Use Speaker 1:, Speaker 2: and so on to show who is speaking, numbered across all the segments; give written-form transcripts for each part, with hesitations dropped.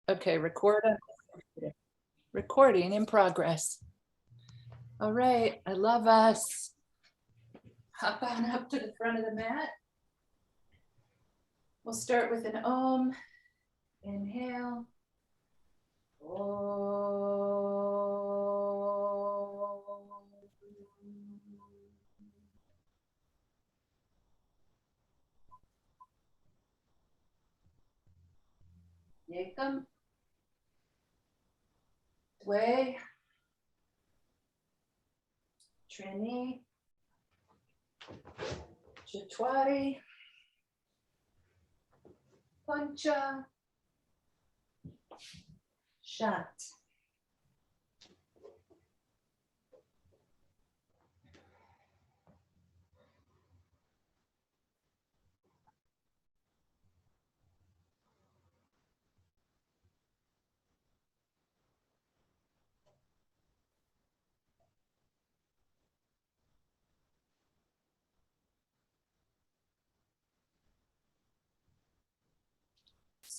Speaker 1: Okay, recording in progress. All right, I love us. Hop on up to the front of the mat. We'll start with an Om. Inhale. Yekam. Dwe. Trini. Chatwari. Pancha. Shat.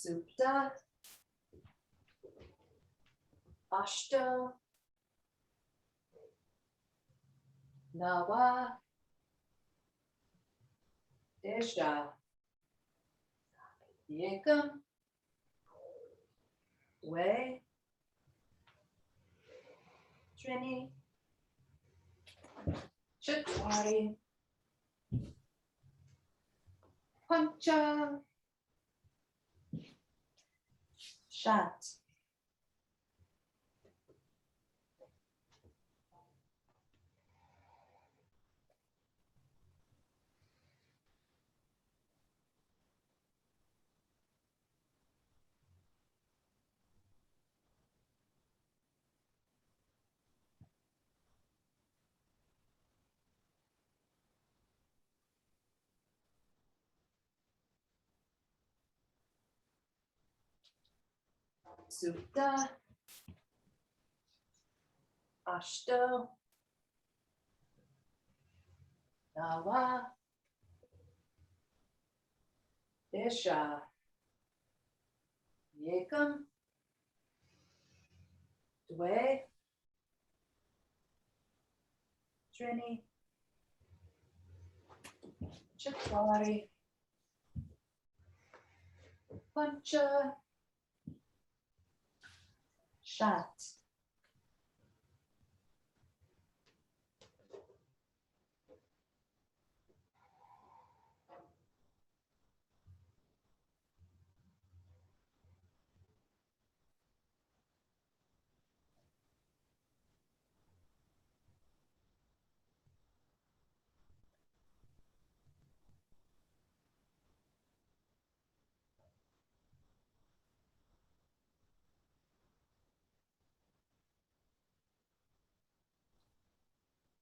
Speaker 1: Supta. Ashta. Nawa. Desha. Yekam. Dwe. Trini. Chatwari. Pancha. Shat. Supta. Ashta. Nawa. Desha. Yekam. Dwe. Trini. Chatwari. Pancha. Shat.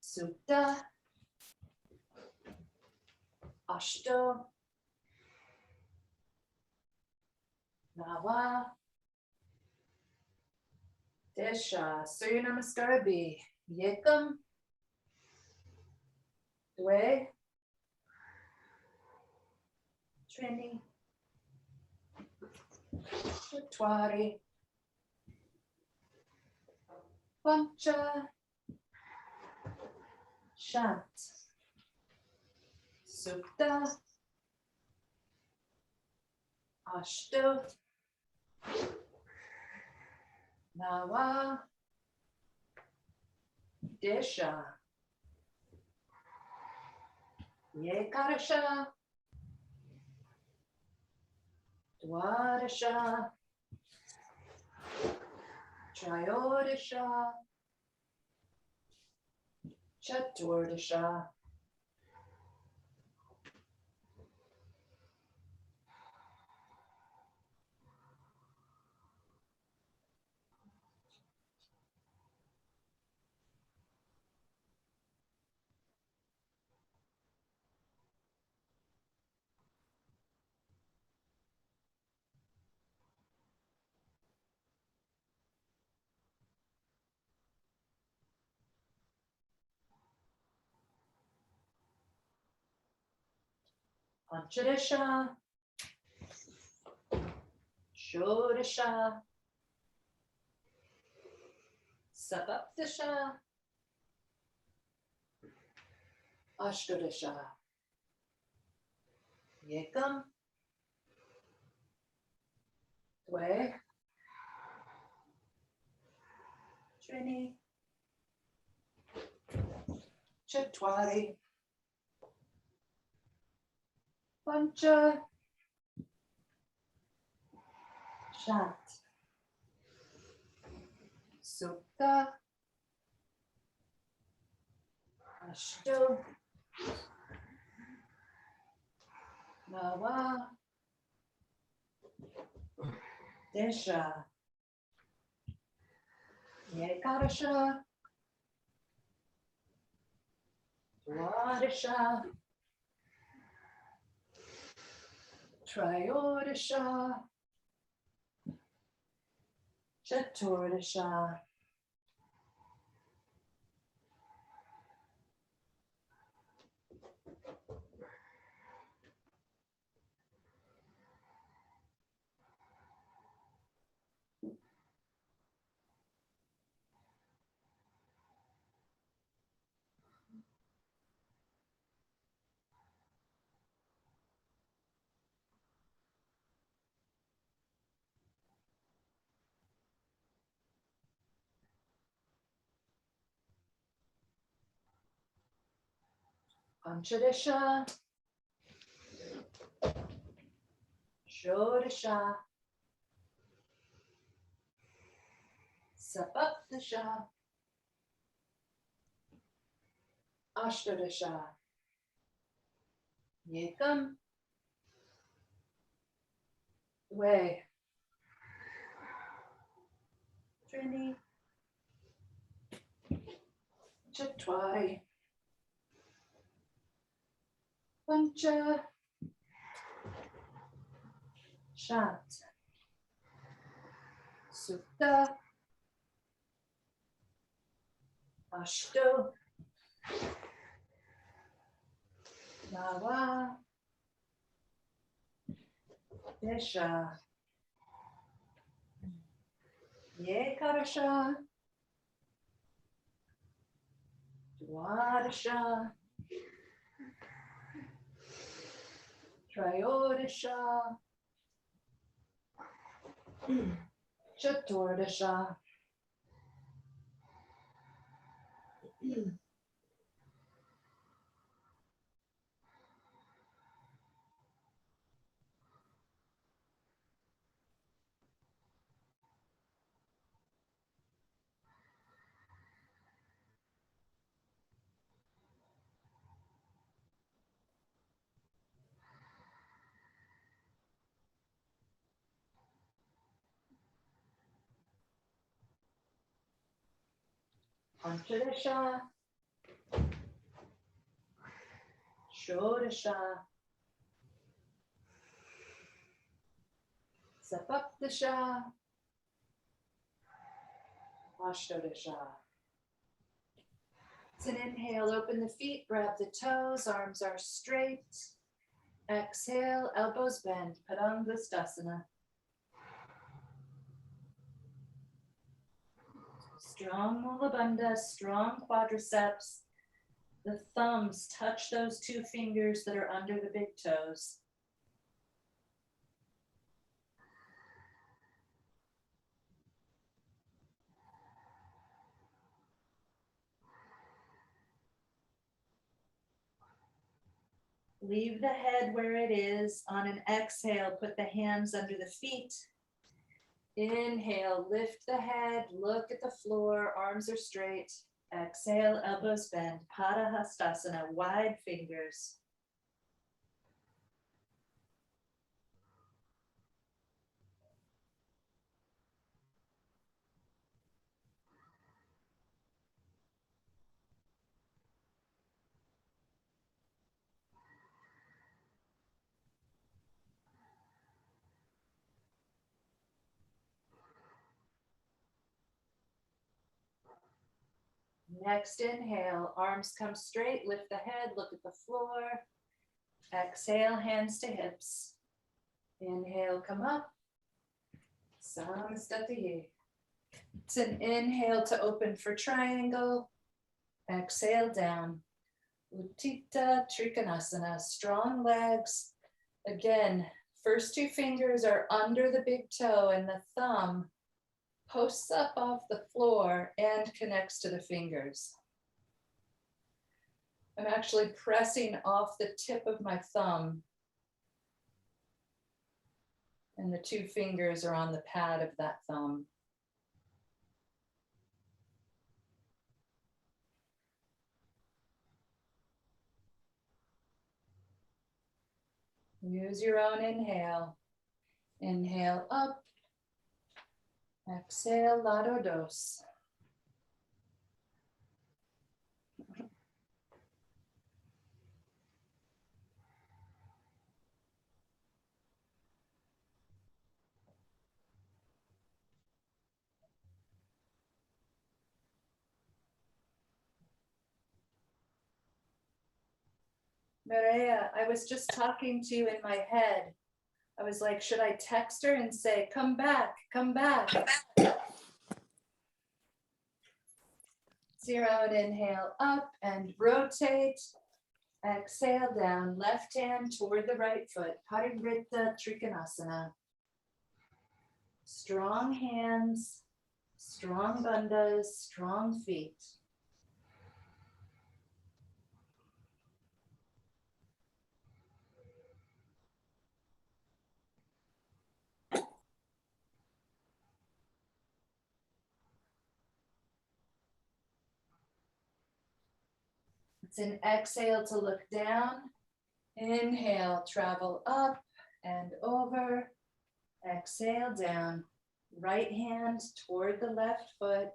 Speaker 1: Supta. Ashta. Nawa. Desha. Surya Namaskara B. Yekam. Dwe. Trini. Chatwari. Pancha. Shat. Supta. Ashta. Nawa. Desha. Yekarasha. Dwadasha. Trayodasha. Chaturdasha. Panchadasha. Shodasha. Sapaptasha. Ashtadasha. Yekam. Dwe. Trini. Chatwari. Pancha. Shat. Sukta. Ashtu. Nawa. Desha. Yekarasha. Dwadasha. Triodasha. Chaturdasha. Panchadasha. Shodasha. Sapaptasha. Ashtadasha. Yekam. Way. Trini. Chatwai. Pancha. Shat. Sukta. Ashto. Nawa. Desha. Yekarasha. Dwadasha. Triodasha. Chaturdasha. Panchadasha. Shodasha. Sapaptasha. Ashtadasha. It's an inhale, open the feet, grab the toes, arms are straight. Exhale, elbows bend, Padangustasana. Strong Mula Bandha, strong quadriceps. The thumbs touch those two fingers that are under the big toes. Leave the head where it is. On an exhale, put the hands under the feet. Inhale, lift the head, look at the floor, arms are straight. Exhale, elbows bend, Padahastasana, wide fingers. Next inhale, arms come straight, lift the head, look at the floor. Exhale, hands to hips. Inhale, come up. Samastati. It's an inhale to open for triangle. Exhale down. Utthita Trikonasana, strong legs. Again, first two fingers are under the big toe and the thumb posts up off the floor and connects to the fingers. I'm actually pressing off the tip of my thumb, and the two fingers are on the pad of that thumb. Use your own inhale. Inhale up. Exhale, lado dos. Maria, I was just talking to you in my head. I was like, should I text her and say, come back, come back? Zero and inhale up and rotate. Exhale down, left hand toward the right foot. Parivrtta Trikonasana. Strong hands, strong bandhas, strong feet. It's an exhale to look down. Inhale, travel up and over. Exhale down. Right hand toward the left foot.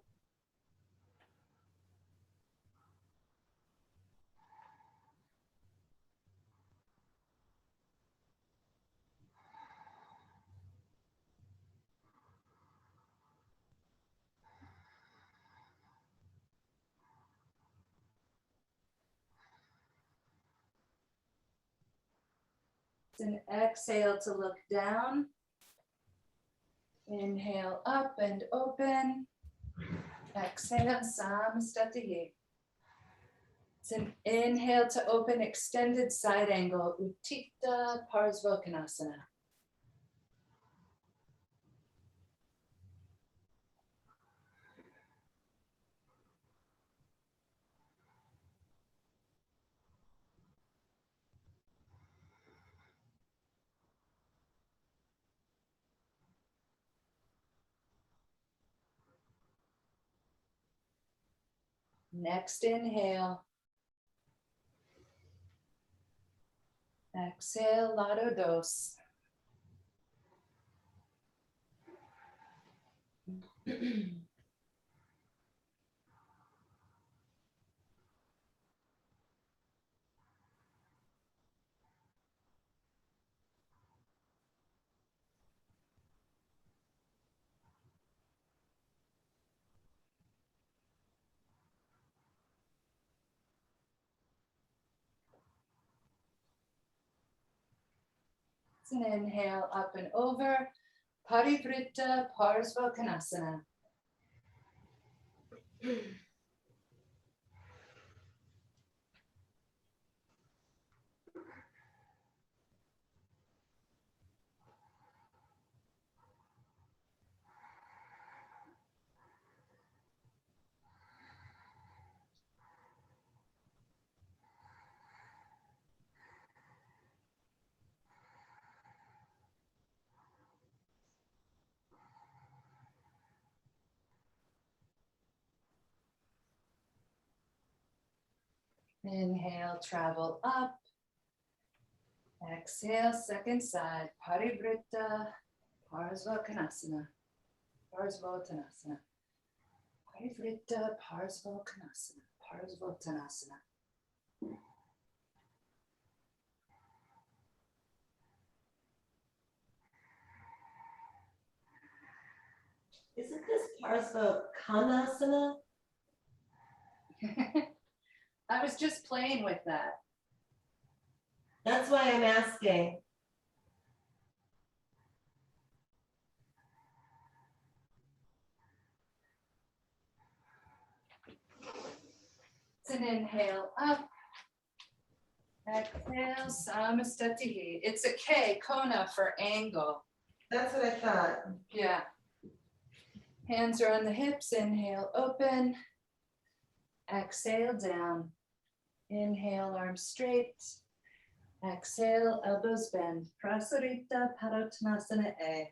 Speaker 1: It's an exhale to look down. Inhale up and open. Exhale, Samastatihi. It's an inhale to open, extended side angle, Utthita Parsvottanasana. Next inhale. Exhale, lado dos. It's an inhale up and over, Parivrtta Parsvottanasana. Inhale, travel up. Exhale, second side, Parivrtta Parsvottanasana. Parsvottanasana. Parivrtta Parsvottanasana. Parsvottanasana.
Speaker 2: Isn't this Parsvottanasana?
Speaker 1: I was just playing with that.
Speaker 2: That's why I'm asking.
Speaker 1: It's an inhale up. Exhale, samastatihi. It's a K, kona for angle.
Speaker 2: That's what I thought.
Speaker 1: Yeah. Hands are on the hips. Inhale, open. Exhale, down. Inhale, arms straight. Exhale, elbows bend. Prasarita Padottanasana A.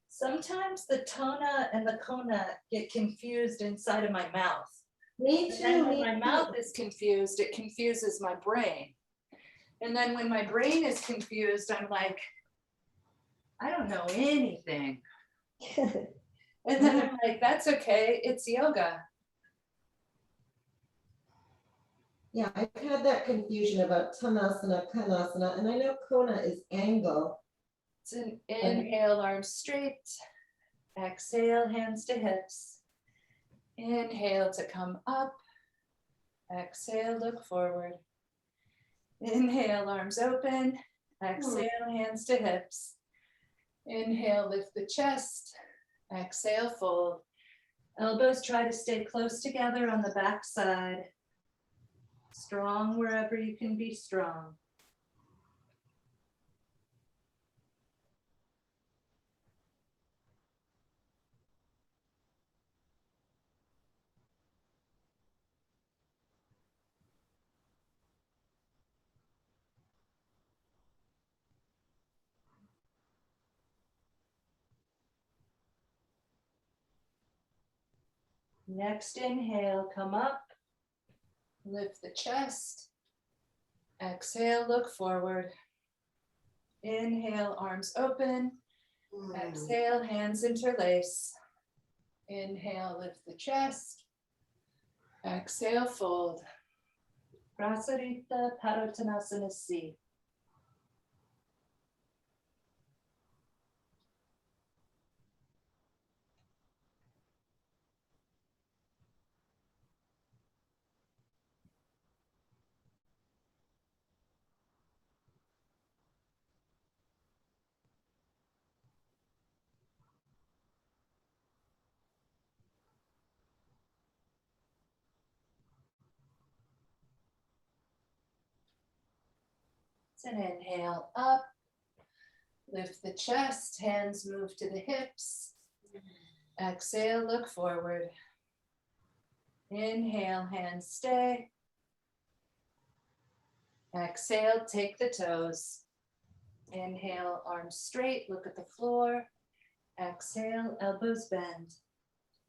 Speaker 1: Sometimes the tona and the kona get confused inside of my mouth.
Speaker 2: Me
Speaker 1: And then
Speaker 2: too.
Speaker 1: when
Speaker 2: Me
Speaker 1: my
Speaker 2: too.
Speaker 1: mouth is confused, it confuses my brain. And then when my brain is confused, I'm like, I don't know anything. And then I'm like, that's okay, it's yoga.
Speaker 2: Yeah, I've had that confusion about Tanasana, Kanasana, and I know Kona is angle.
Speaker 1: It's an inhale, arms straight. Exhale, hands to hips. Inhale to come up. Exhale, look forward. Inhale, arms open. Exhale, hands to hips. Inhale, lift the chest. Exhale, fold. Elbows try to stay close together on the back side. Strong wherever you can be strong. Next inhale, come up. Lift the chest. Exhale, look forward. Inhale, arms open. Exhale, hands interlace. Inhale, lift the chest. Exhale, fold. Prasarita Padottanasana C. It's an inhale up. Lift the chest, hands move to the hips. Exhale, look forward. Inhale, hands stay. Exhale, take the toes. Inhale, arms straight, look at the floor. Exhale, elbows bend.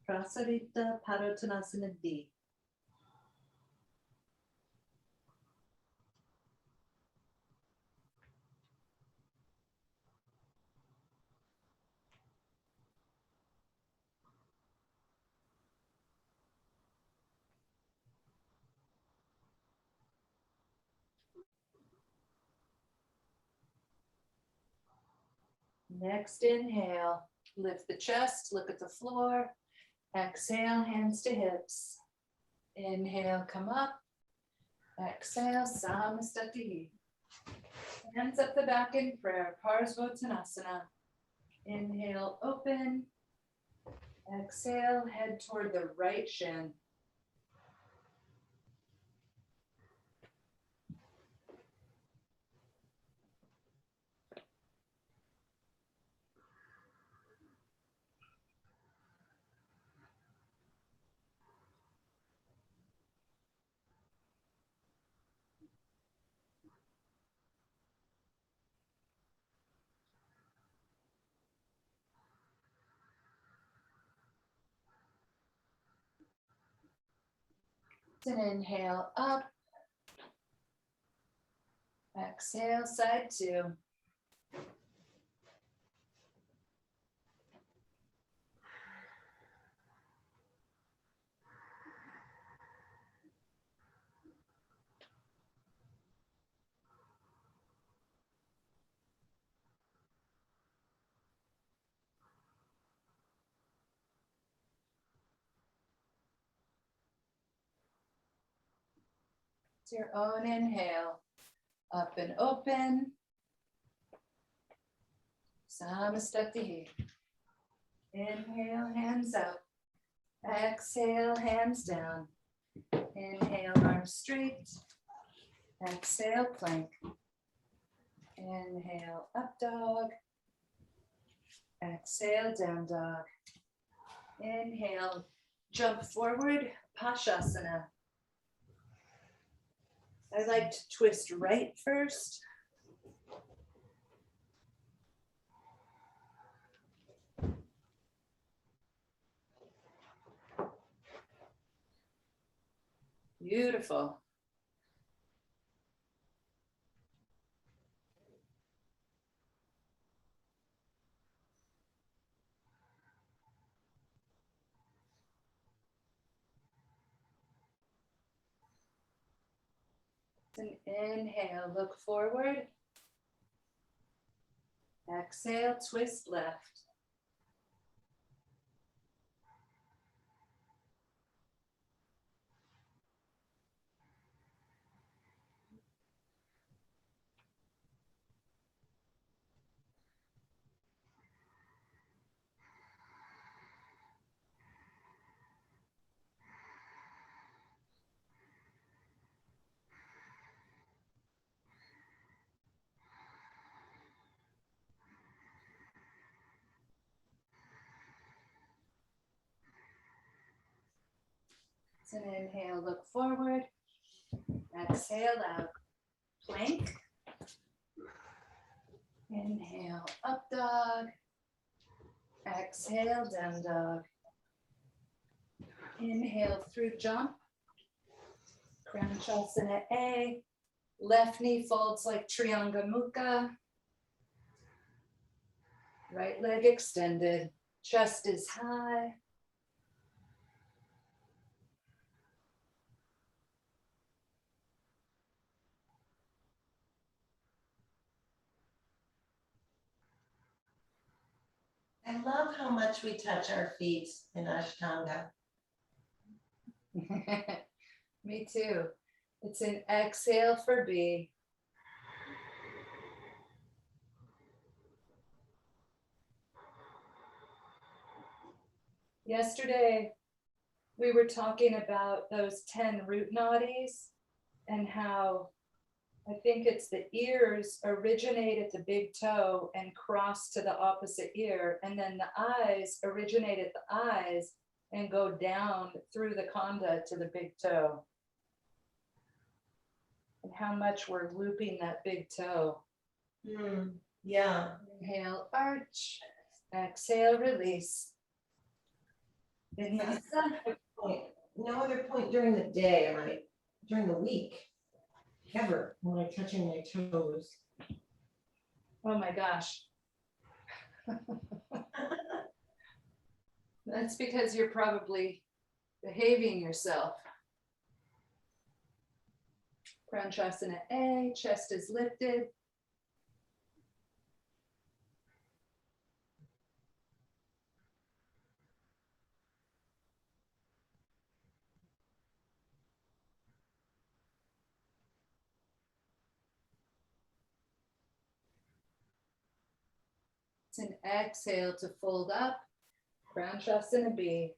Speaker 1: Prasarita Padottanasana D. Next inhale, lift the chest, look at the floor. Exhale, hands to hips. Inhale, come up. Exhale, samastati. Hands up the back in prayer, Parsvottanasana. Inhale, open. Exhale, head toward the right shin. An inhale up. Exhale, side two. It's your own inhale. Up and open. Samastati. Inhale, hands up. Exhale, hands down. Inhale, arms straight. Exhale, plank. Inhale, up dog. Exhale, down dog. Inhale, jump forward, Pashasana. I like to twist right first. Beautiful. And inhale, look forward. Exhale, twist left. So inhale, look forward. Exhale out, plank. Inhale, up dog. Exhale, down dog. Inhale through jump. Kranachasana A. Left knee folds like Trianga Mukha. Right leg extended. Chest is high.
Speaker 2: I love how much we touch our feet in Ashtanga.
Speaker 1: Me too. It's an exhale for B. Yesterday, we were talking about those 10 root nadis and how I think it's the ears originate at the big toe and cross to the opposite ear. And then the eyes originate at the eyes and go down through the khanda to the big toe. And how much we're looping that big toe.
Speaker 2: Yeah.
Speaker 1: Inhale, arch. Exhale, release. Vinyasa.
Speaker 2: No other point during the day, am I, during the week, ever, when I'm touching my toes.
Speaker 1: Oh my gosh. That's because you're probably behaving yourself. Pranchasana A, chest is lifted. It's an exhale to fold up. Pranchasana B.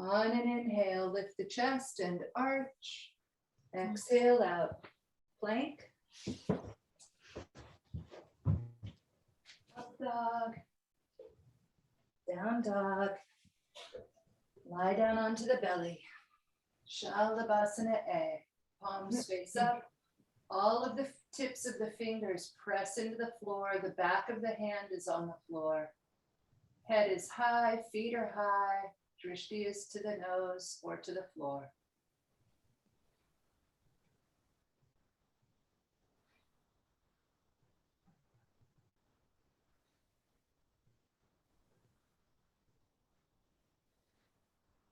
Speaker 1: On an inhale, lift the chest and arch. Exhale out. Plank. Up dog. Down dog. Lie down onto the belly. Shalabhasana A. Palms face up. All of the tips of the fingers press into the floor. The back of the hand is on the floor. Head is high, feet are high. Drishti is to the nose or to the floor.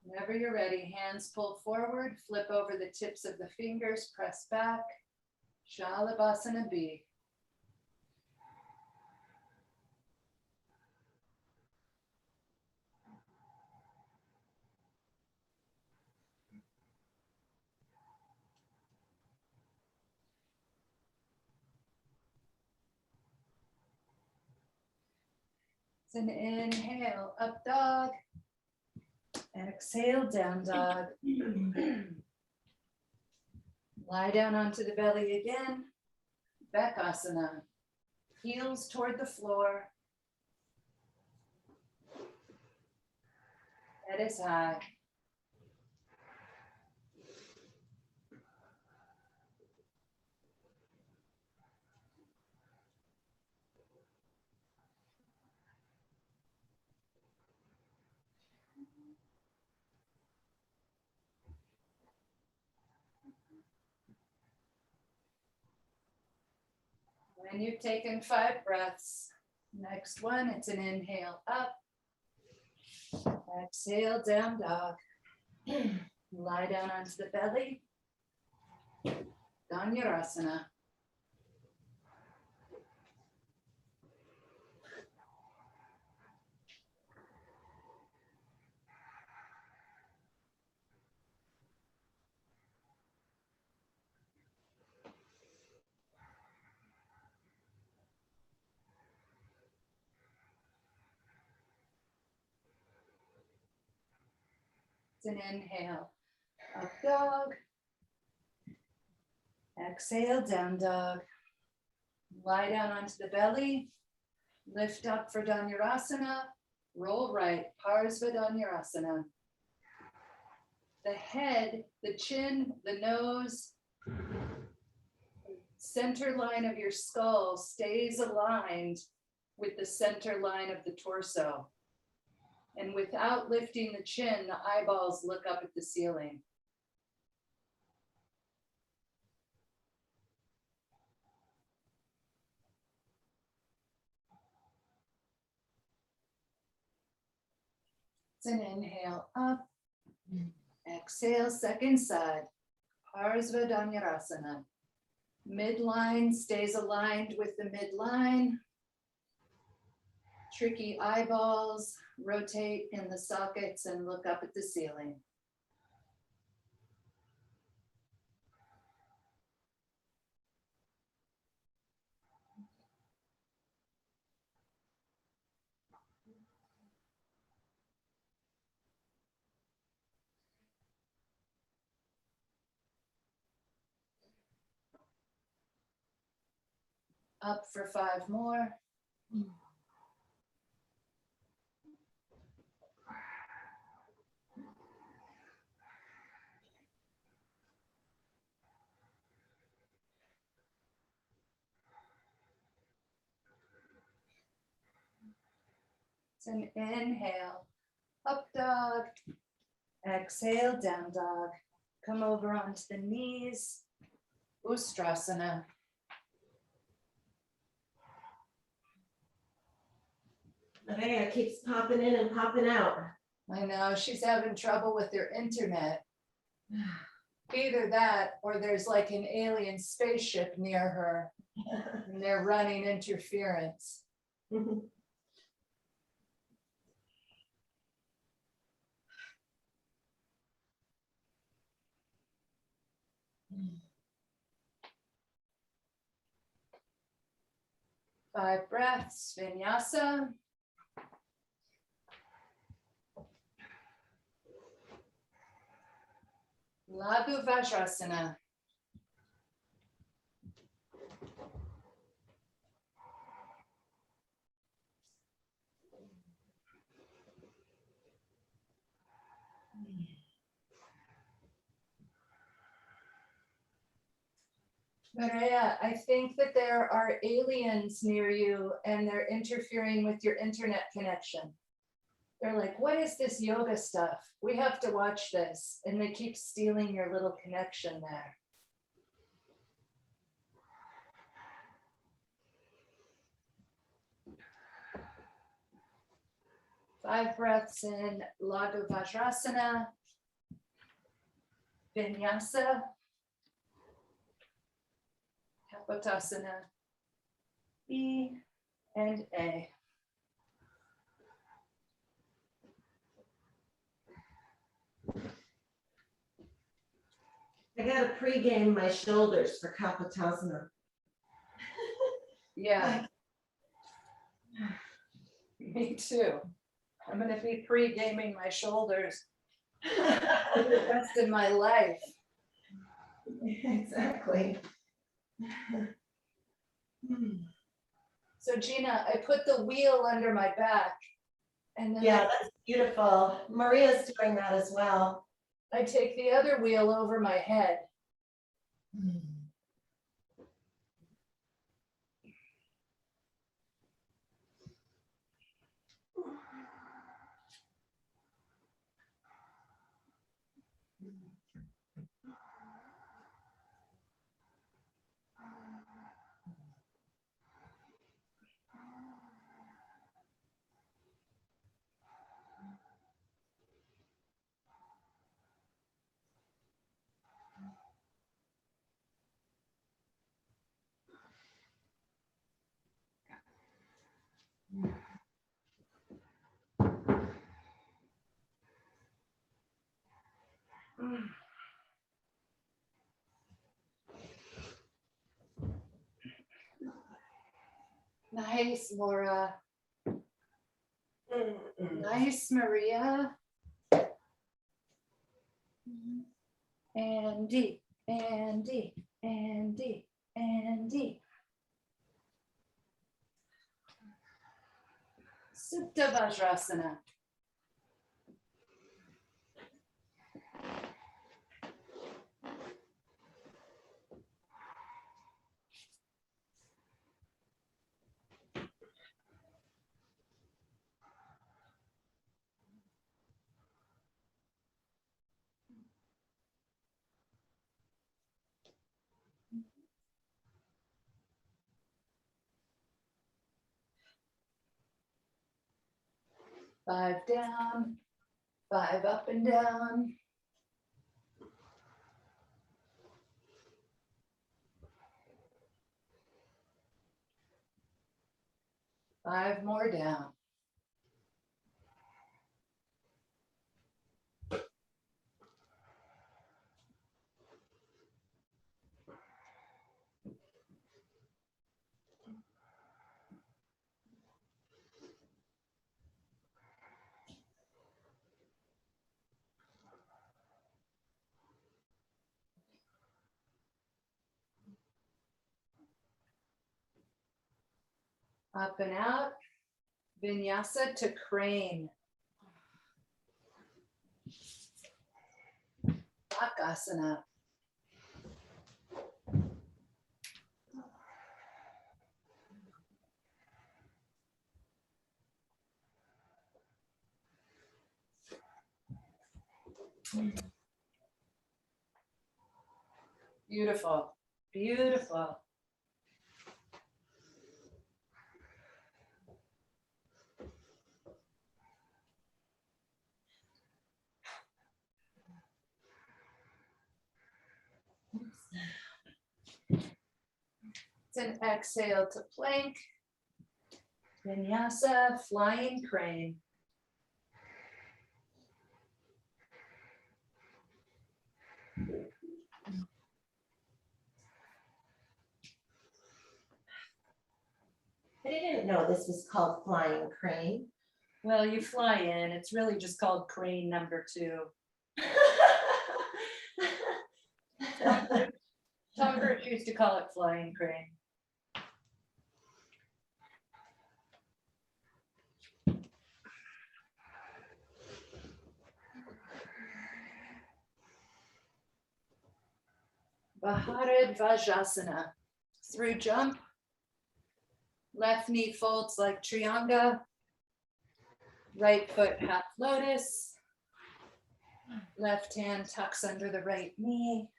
Speaker 1: Whenever you're ready, hands pull forward, flip over the tips of the fingers, press back. Shalabhasana B. It's an inhale, up dog. Exhale, down dog. Lie down onto the belly again. Bakasana. Heels toward the floor. Head is high. When you've taken 5 breaths, next one, it's an inhale up. Exhale, down dog. Lie down onto the belly. Dhanurasana. It's an inhale, up dog. Exhale, down dog. Lie down onto the belly. Lift up for Dhanurasana. Roll right, Parsva. The head, the chin, the nose, center line of your skull stays aligned with the center line of the torso. And without lifting the chin, the eyeballs look up at the ceiling. It's an inhale up. Exhale, second side. Parsva Dhanurasana. Midline stays aligned with the midline. Tricky eyeballs rotate in the sockets and look up at the ceiling. Up for 5 more. It's an inhale, up dog. Exhale, down dog. Come over onto the knees. Ustrasana.
Speaker 2: Maria keeps popping in and popping out.
Speaker 1: I know, she's having trouble with her internet. Either that or there's like an alien spaceship near her and they're running interference. 5 breaths, vinyasa. Laghu Vajrasana. Maria, I think that there are aliens near you and they're interfering with your internet connection. They're like, what is this yoga stuff? We have to watch this. And they keep stealing your little connection there. Five breaths in, Laghu Vajrasana, Vinyasa, Kapotasana, E and A.
Speaker 2: I gotta pregame my shoulders for Kapotasana.
Speaker 1: Yeah. Me too. I'm gonna be pre-gaming my shoulders for the rest of my life.
Speaker 2: Exactly.
Speaker 1: So Gina, I put the wheel under my back and then
Speaker 2: Yeah, that's beautiful. Maria's doing that as well.
Speaker 1: I take the other wheel over my head. Nice, Laura. Nice, Maria. And D, and D, and D, and D. Supta Vajrasana. Five down, five up and down. Five more down. Up and out. Vinyasa to crane. Bakasana. Beautiful, beautiful. It's an exhale to plank. Vinyasa, flying crane.
Speaker 2: I didn't know this was called flying crane.
Speaker 1: Well, you fly in. It's really just called crane number 2. Tom Cruise used to call it flying crane. Baharid Vajrasana. Through jump. Left knee folds like Trianga. Right foot half lotus. Left hand tucks under the right knee.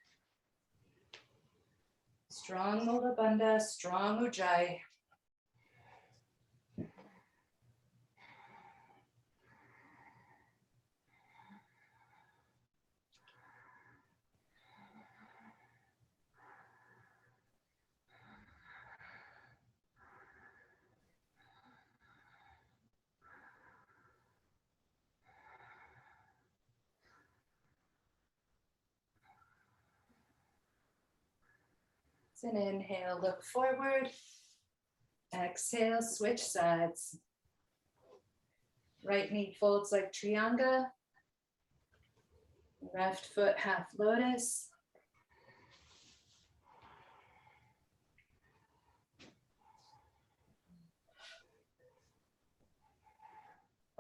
Speaker 1: Strong Mula Bandha, strong Ujjayi. It's an inhale, look forward. Exhale, switch sides. Right knee folds like Trianga. Left foot half lotus.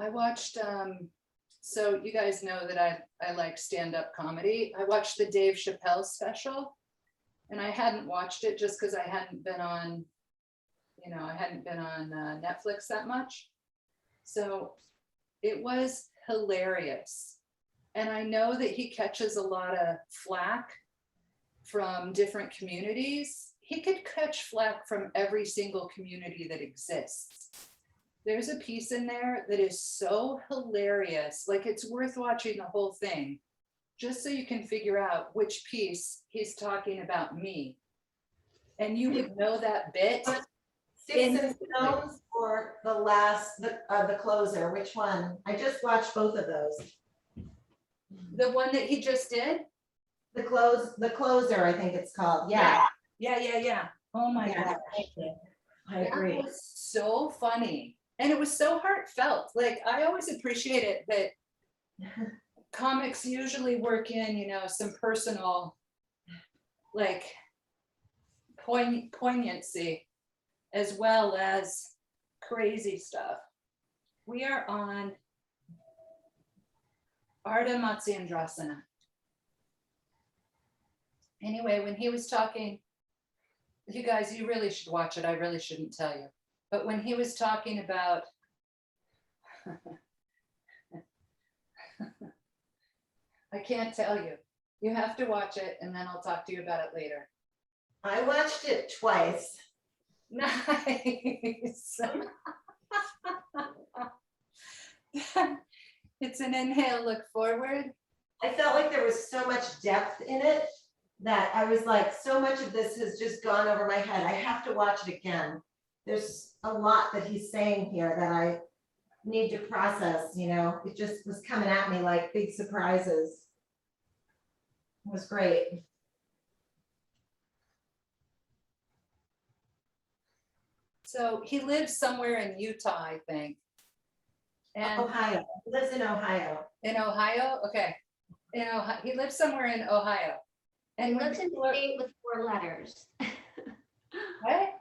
Speaker 1: I watched, so you guys know that I like stand-up comedy. I watched the Dave Chappelle special, and I hadn't watched it just because I hadn't been on, Netflix that much. So it was hilarious. And I know that he catches a lot of flack from different communities. He could catch flack from every single community that exists. There's a piece in there that is so hilarious. Like, it's worth watching the whole thing just so you can figure out which piece he's talking about me. And you would know that bit.
Speaker 2: Sticks and Stones or the closer? Which one? I just watched both of those.
Speaker 1: The one that he just did?
Speaker 2: The closer, I think it's called. Yeah.
Speaker 1: Yeah. Oh my
Speaker 2: Yeah.
Speaker 1: gosh.
Speaker 2: I agree.
Speaker 1: That was so funny. And it was so heartfelt. Like, I always appreciate it that comics usually work in, some personal, like, poignancy as well as crazy stuff. We are on Ardha Matsyendrasana. Anyway, when he was talking, you guys, you really should watch it. I really shouldn't tell you. But when he was talking about I can't tell you. You have to watch it, and then I'll talk to you about it later.
Speaker 2: I watched it twice.
Speaker 1: Nice. It's an inhale, look forward.
Speaker 2: I felt like there was so much depth in it that I was like, so much of this has just gone over my head. I have to watch it again. There's a lot that he's saying here that I need to process, it just was coming at me like big surprises. It was great.
Speaker 1: So he lives somewhere in Utah, I think. And
Speaker 2: Ohio. He lives in Ohio.
Speaker 1: in Ohio? Okay. He lives somewhere in Ohio. And
Speaker 3: He lives in a state with 4 letters.
Speaker 1: What?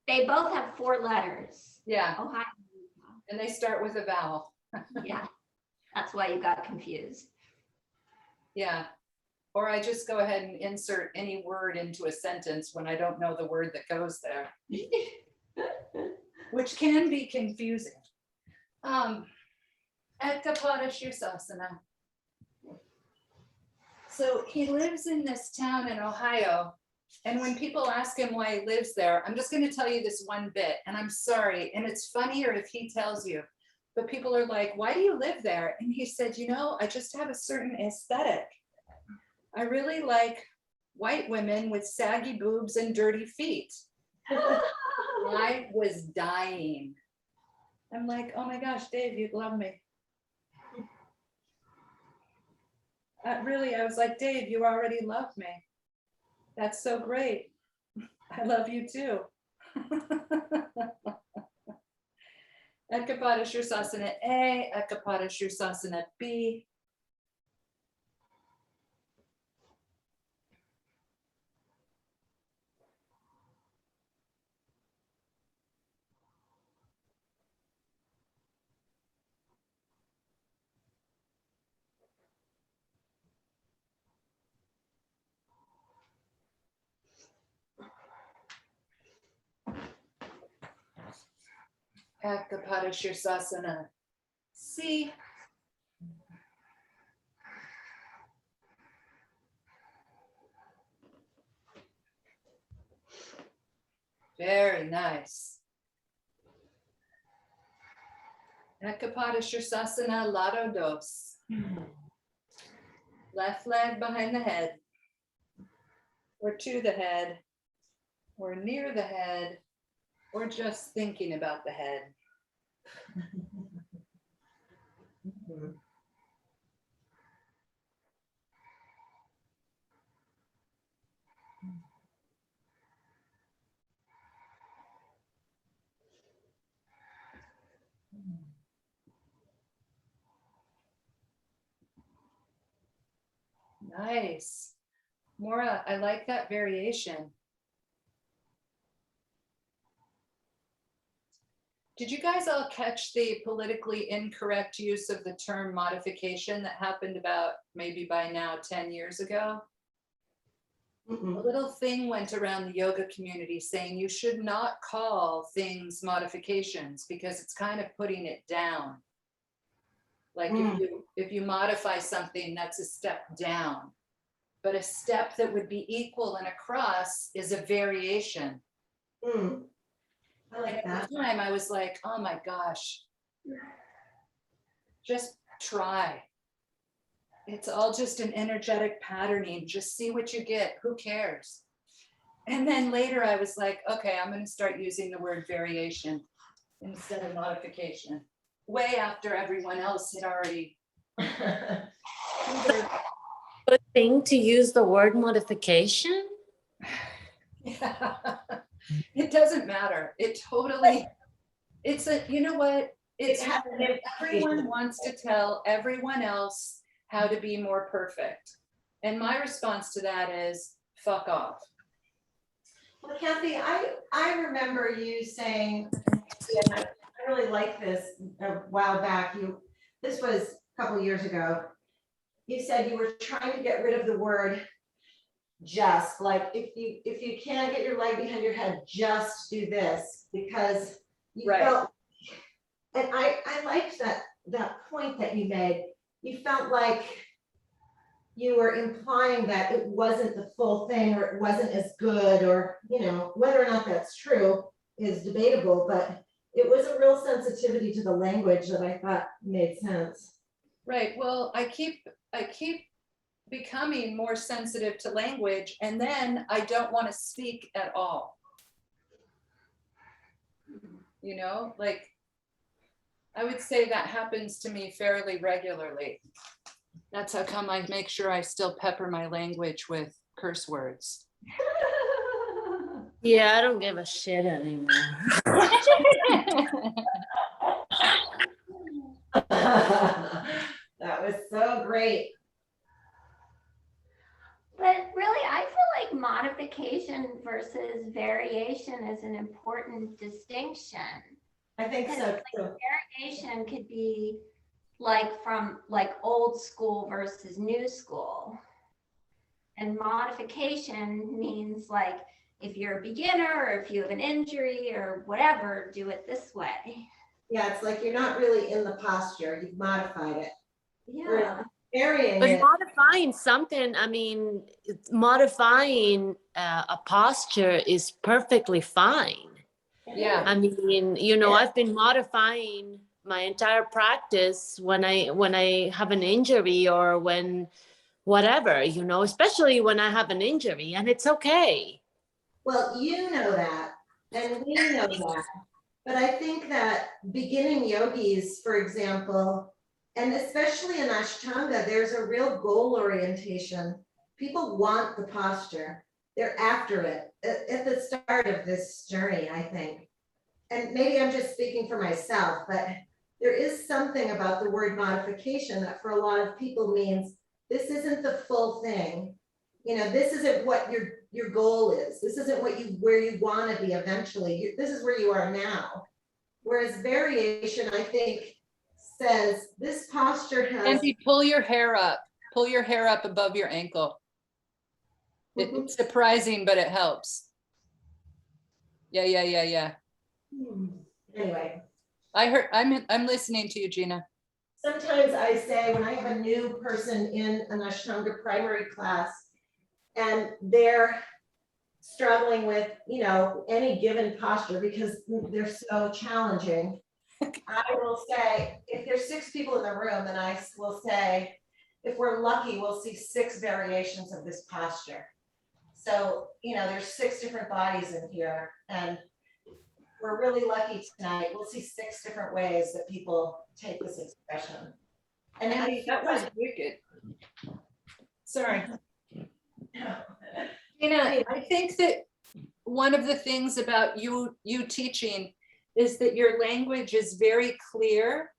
Speaker 3: They both have 4 letters.
Speaker 1: Yeah.
Speaker 3: Ohio.
Speaker 1: And they start with a vowel.
Speaker 3: Yeah, that's why you got confused.
Speaker 1: Yeah. Or I just go ahead and insert any word into a sentence when I don't know the word that goes there, which can be confusing. Ekapada Shirsasana. So he lives in this town in Ohio. And when people ask him why he lives there, I'm just going to tell you this one bit, and I'm sorry. And it's funnier if he tells you, but people are like, why do you live there? And he said, I just have a certain aesthetic. I really like white women with saggy boobs and dirty feet. I was dying. I'm like, oh my gosh, Dave, you'd love me. Really, I was like, Dave, you already love me. That's so great. I love you too. Ekapada Shirsasana A, Ekapada Shirsasana B. Ekapada Shirsasana C. Very nice. Ekapada Shirsasana Lado Dos. Left leg behind the head, or to the head, or near the head, or just thinking about the head. Nice. Maura, I like that variation. Did you guys all catch the politically incorrect use of the term modification that happened about maybe by now 10 years ago? A little thing went around the yoga community saying you should not call things modifications because it's kind of putting it down. Like if you modify something, that's a step down. But a step that would be equal and across is a variation.
Speaker 2: I like
Speaker 1: At
Speaker 2: that.
Speaker 1: the time, I was like, oh my gosh, just try. It's all just an energetic patterning. Just see what you get. Who cares? And then later I was like, okay, I'm going to start using the word variation instead of modification. Way after everyone else had already.
Speaker 4: Good thing to use the word modification?
Speaker 1: Yeah. It doesn't matter. It totally, it's a, you know what? It's everyone wants to tell everyone else how to be more perfect. And my response to that is fuck off.
Speaker 2: Well, Kathy, I remember you saying, and I really like this a while back. This was a couple of years ago. You said you were trying to get rid of the word just, like if you can't get your leg behind your head, just do this, because you felt, and I liked that point that you made. You felt like you were implying that it wasn't the full thing, or it wasn't as good, or, you know, whether or not that's true is debatable, but it was a real sensitivity to the language that I thought made sense.
Speaker 1: Right. Well, I keep becoming more sensitive to language, and then I don't want to speak at all. You know, like I would say that happens to me fairly regularly. That's how come I make sure I still pepper my language with curse words.
Speaker 4: Yeah, I don't give a shit anymore.
Speaker 2: That was so great.
Speaker 3: But really, I feel like modification versus variation is an important distinction.
Speaker 2: I think so too.
Speaker 3: Variation could be like from like old school versus new school. And modification means like if you're a beginner or if you have an injury or whatever, do it this way.
Speaker 2: Yeah, it's like you're not really in the posture, you've modified it.
Speaker 3: Yeah.
Speaker 2: Varying
Speaker 4: But
Speaker 2: it.
Speaker 4: modifying something, I mean, modifying a posture is perfectly fine.
Speaker 1: Yeah.
Speaker 4: I mean, you know, I've been modifying my entire practice when I have an injury or when whatever, you know, especially when I have an injury, and it's okay.
Speaker 2: Well, you know that, and we know that. But I think that beginning yogis, for example, and especially in Ashtanga, there's a real goal orientation. People want the posture. They're after it at the start of this journey, I think. And maybe I'm just speaking for myself, but there is something about the word modification that for a lot of people means this isn't the full thing. You know, this isn't what your goal is. This isn't where you want to be eventually. This is where you are now. Whereas variation, I think, says this posture has.
Speaker 1: Andy, pull your hair up. Pull your hair up above your ankle. It's surprising, but it helps. Yeah.
Speaker 2: Anyway.
Speaker 1: I'm listening to you, Gina.
Speaker 2: Sometimes I say when I have a new person in an Ashtanga primary class and they're struggling with, you know, any given posture because they're so challenging, I will say, if there's 6 people in the room, then I will say, if we're lucky, we'll see 6 variations of this posture. So, you know, there's 6 different bodies in here, and we're really lucky tonight. We'll see 6 different ways that people take this expression. And
Speaker 1: Andy, that was wicked. Sorry. Gina, I think that one of the things about you teaching is that your language is very clear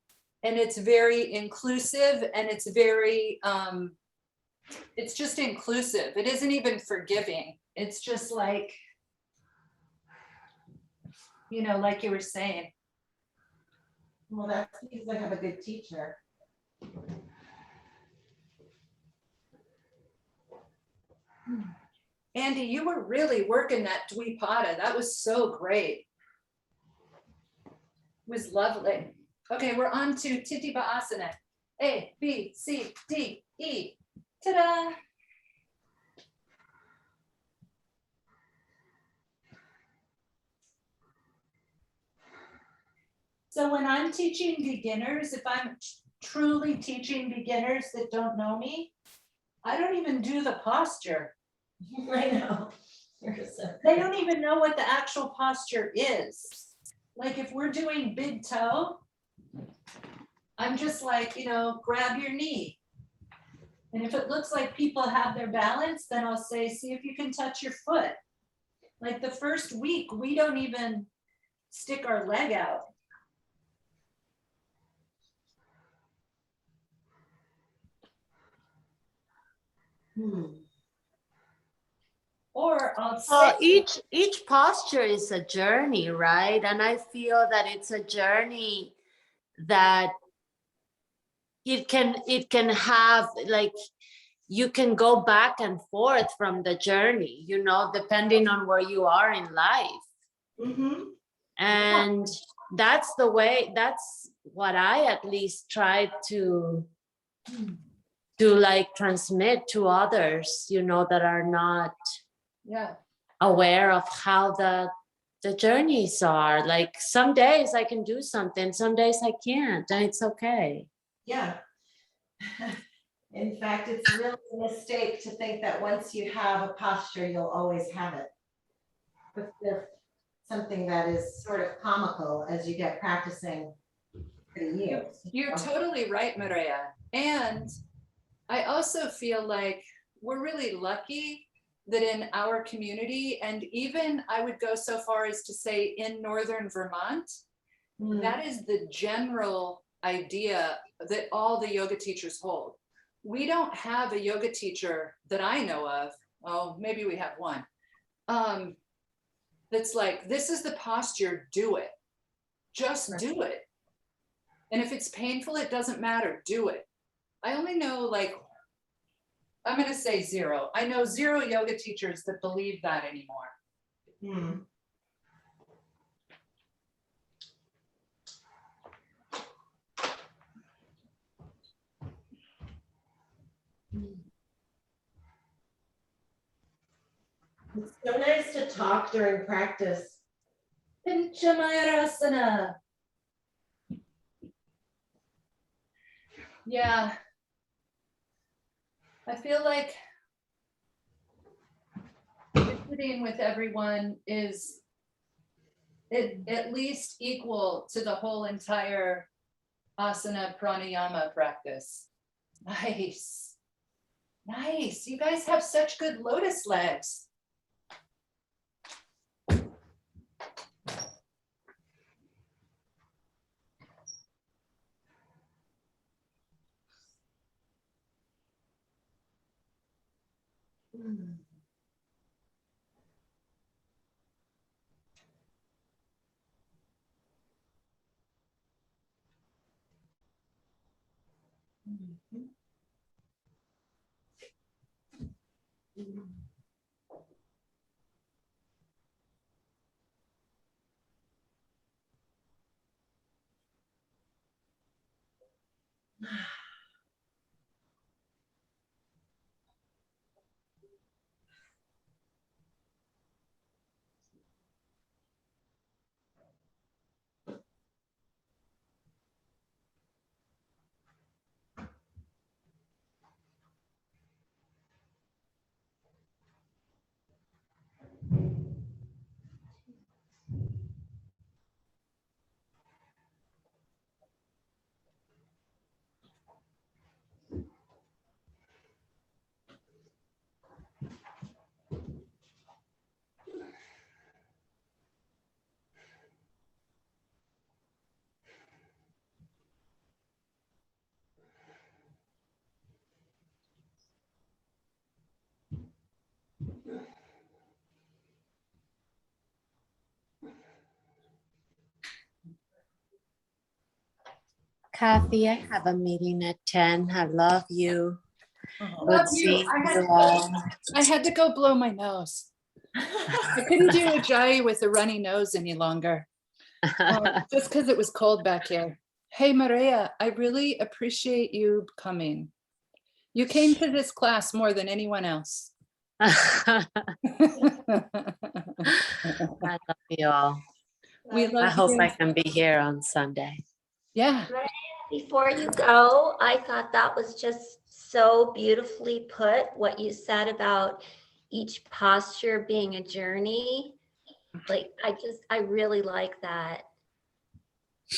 Speaker 1: and it's very inclusive and it's very it's just inclusive. It isn't even forgiving. It's just like, you know, like you were saying.
Speaker 2: Well, that's because I have a good teacher.
Speaker 1: Andy, you were really working that Dvipada. That was so great. It was lovely. Okay, we're on to Titipa Asana. A, B, C, D, E. Ta-da! So when I'm teaching beginners, if I'm truly teaching beginners that don't know me, I don't even do the posture.
Speaker 2: I know.
Speaker 1: They don't even know what the actual posture is. Like if we're doing big toe, I'm just like, you know, grab your knee. And if it looks like people have their balance, then I'll say, see if you can touch your foot. Like the first week, we don't even stick our leg out. Or I'll
Speaker 4: So
Speaker 1: say,
Speaker 4: each posture is a journey, right? And I feel that it's a journey that it can have, like, you can go back and forth from the journey, you know, depending on where you are in life. And that's the way, that's what I at least try to like transmit to others, you know, that are not
Speaker 1: yeah,
Speaker 4: aware of how the journeys are. Like some days I can do something, some days I can't, and it's okay.
Speaker 2: Yeah. In fact, it's really a mistake to think that once you have a posture, you'll always have it. But there's something that is sort of comical as you get practicing for years.
Speaker 1: you're totally right, Maria. And I also feel like we're really lucky that in our community, and even I would go so far as to say in Northern Vermont, that is the general idea that all the yoga teachers hold. We don't have a yoga teacher that I know of, oh, maybe we have one, that's like, this is the posture, do it. Just do it. And if it's painful, it doesn't matter, do it. I only know, like, I'm going to say zero. I know zero yoga teachers that believe that anymore.
Speaker 2: It's so nice to talk during practice.
Speaker 1: Pinchamayurasana. Yeah. I feel like visiting with everyone is at least equal to the whole entire asana pranayama practice. Nice. Nice. You guys have such good lotus legs.
Speaker 4: Kathy, I have a meeting at 10. I love you.
Speaker 2: Oh.
Speaker 1: Love
Speaker 4: Good
Speaker 1: you.
Speaker 4: seeing
Speaker 1: I had
Speaker 4: you
Speaker 1: to
Speaker 4: all.
Speaker 1: I had to go blow my nose. I couldn't do a jai with a runny nose any longer, just because it was cold back here. Hey, Maria, I really appreciate you coming. You came to this class more than anyone else.
Speaker 4: I love you all.
Speaker 1: We
Speaker 2: Um,
Speaker 1: love
Speaker 4: I hope
Speaker 1: you.
Speaker 4: I can be here on Sunday.
Speaker 1: Yeah,
Speaker 3: Before you go, I thought that was just so beautifully put, what you said about each posture being a journey. Like, I really like that.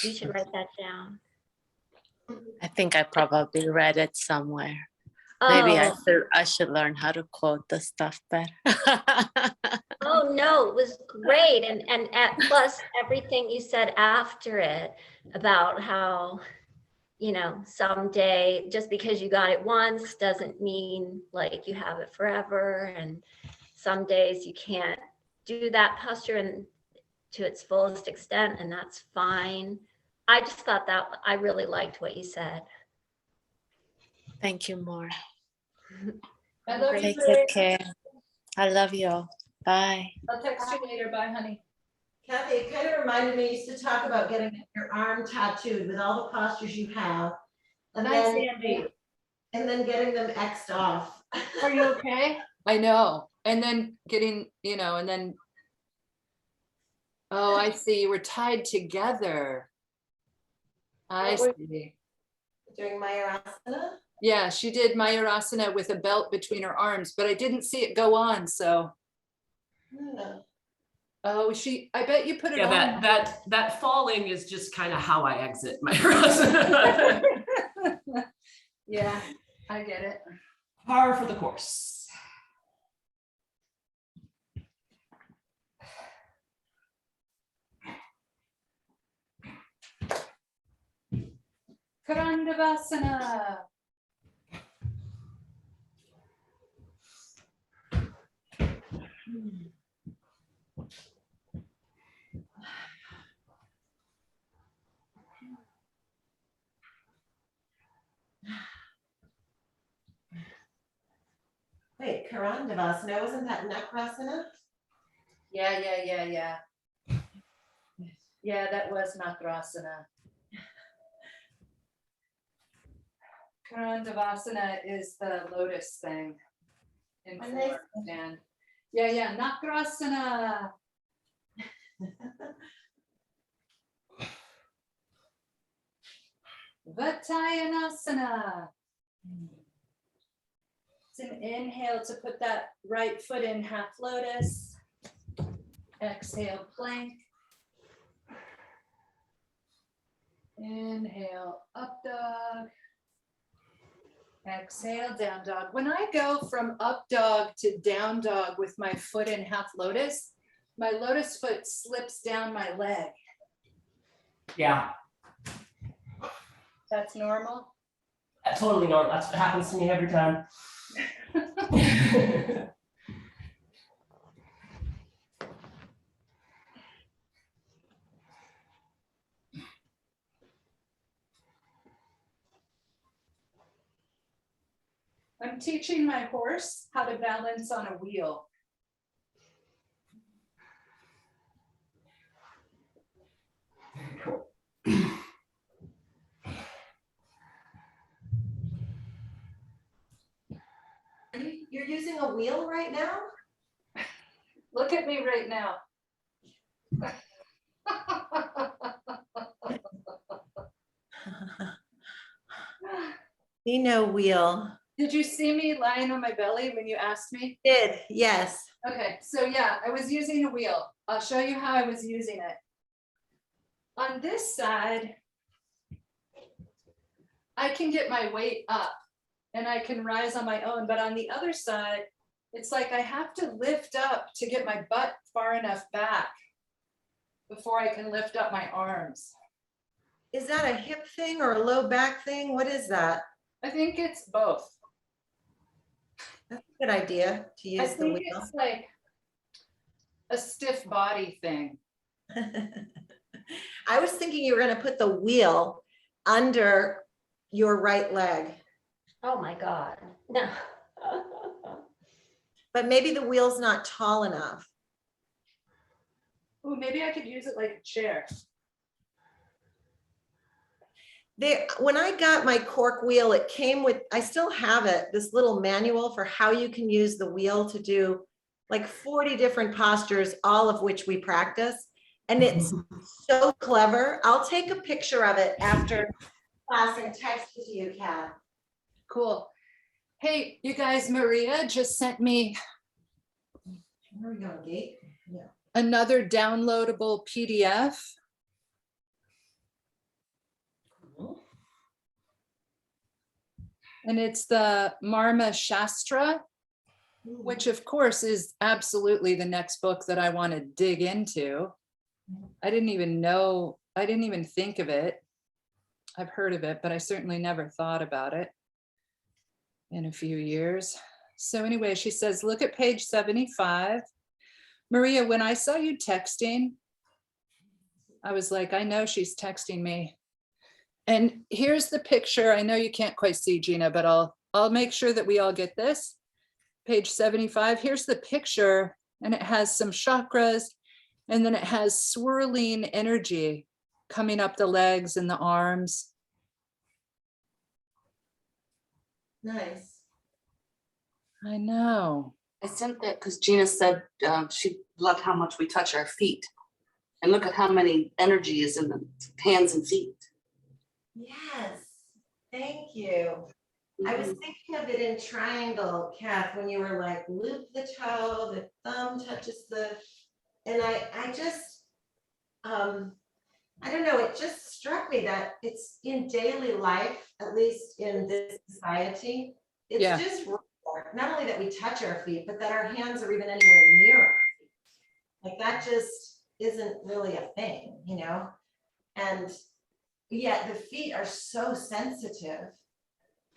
Speaker 3: You should write that down.
Speaker 4: I think I probably read it somewhere. Maybe
Speaker 3: Oh,
Speaker 4: I should learn how to quote the stuff better.
Speaker 3: oh no, it was great. And plus everything you said after it about how, you know, someday just because you got it once doesn't mean like you have it forever. And some days you can't do that posture and to its fullest extent, and that's fine. I just thought that I really liked what you said.
Speaker 4: Thank you, more.
Speaker 1: I love you.
Speaker 4: Take
Speaker 1: Maria.
Speaker 4: good care. I love you all. Bye.
Speaker 1: I'll text you later. Bye, honey.
Speaker 2: Kathy, it kind of reminded me, you used to talk about getting your arm tattooed with all the postures you have. And
Speaker 1: Nice,
Speaker 2: then,
Speaker 1: Andy.
Speaker 2: and then getting them X'd off.
Speaker 1: Are you okay? I know. And then getting, you know, and then, oh, I see. You were tied together. I
Speaker 2: What
Speaker 1: see.
Speaker 2: Doing Mayurasana?
Speaker 1: Yeah, she did Mayurasana with a belt between her arms, but I didn't see it go on, so.
Speaker 2: Yeah.
Speaker 1: Oh, I bet you put it on.
Speaker 5: Yeah, that falling is just kind of how I exit my Mayurasana.
Speaker 1: Yeah, I get it.
Speaker 5: Par for the course.
Speaker 1: Karandavasana.
Speaker 2: Wait, Karandavasana, wasn't that Nakrasana?
Speaker 1: Yeah. Yeah, that was Nakrasana. Karandavasana is the lotus thing in
Speaker 2: And they-
Speaker 1: form, and yeah, Nakrasana. Vatayanasana. It's an inhale to put that right foot in half lotus. Exhale, plank. Inhale, up dog. Exhale, down dog. When I go from up dog to down dog with my foot in half lotus, my lotus foot slips down my leg.
Speaker 5: Yeah,
Speaker 1: That's normal.
Speaker 5: that's totally normal. That's what happens to me every time.
Speaker 1: I'm teaching my horse how to balance on a wheel.
Speaker 2: You're using a wheel right now?
Speaker 1: Look at me right now.
Speaker 2: You know, wheel.
Speaker 1: Did you see me lying on my belly when you asked me?
Speaker 2: Did, yes.
Speaker 1: Okay, so yeah, I was using a wheel. I'll show you how I was using it. On this side, I can get my weight up and I can rise on my own, but on the other side, it's like I have to lift up to get my butt far enough back before I can lift up my arms.
Speaker 2: Is that a hip thing or a low back thing? What is that?
Speaker 1: I think it's both.
Speaker 2: That's a good idea to
Speaker 1: I
Speaker 2: use the
Speaker 1: think
Speaker 2: wheel.
Speaker 1: it's like a stiff body thing.
Speaker 2: I was thinking you were gonna put the wheel under your right leg.
Speaker 3: Oh my God, no.
Speaker 2: But maybe the wheel's not tall enough.
Speaker 1: Oh, maybe I could use it like a chair.
Speaker 2: When I got my cork wheel, it came with, I still have it, this little manual for how you can use the wheel to do like 40 different postures, all of which we practice. And it's so clever. I'll take a picture of it after class and text it to you, Kat.
Speaker 1: Cool. Hey, you guys, Maria just sent me
Speaker 2: Where are we going, Gate? Yeah.
Speaker 1: another downloadable PDF. And it's the Marma Shastra, which of course is absolutely the next book that I want to dig into. I didn't even think of it. I've heard of it, but I certainly never thought about it in a few years. So anyway, she says, look at page 75. Maria, when I saw you texting, I was like, I know she's texting me. And here's the picture. I know you can't quite see, Gina, but I'll make sure that we all get this. Page 75, here's the picture, and it has some chakras, and then it has swirling energy coming up the legs and the arms.
Speaker 2: Nice.
Speaker 1: I know.
Speaker 6: I sent that because Gina said she loved how much we touch our feet. And look at how many energy is in the hands and feet.
Speaker 2: Yes, thank you. I was thinking of it in triangle, Kath, when you were like, loop the toe, the thumb touches and I just, I don't know, it just struck me that it's in daily life, at least in this society, it's
Speaker 1: Yeah.
Speaker 2: just rare, not only that we touch our feet, but that our hands are even anywhere near our feet. Like that just isn't really a thing, you know? And yet the feet are so sensitive.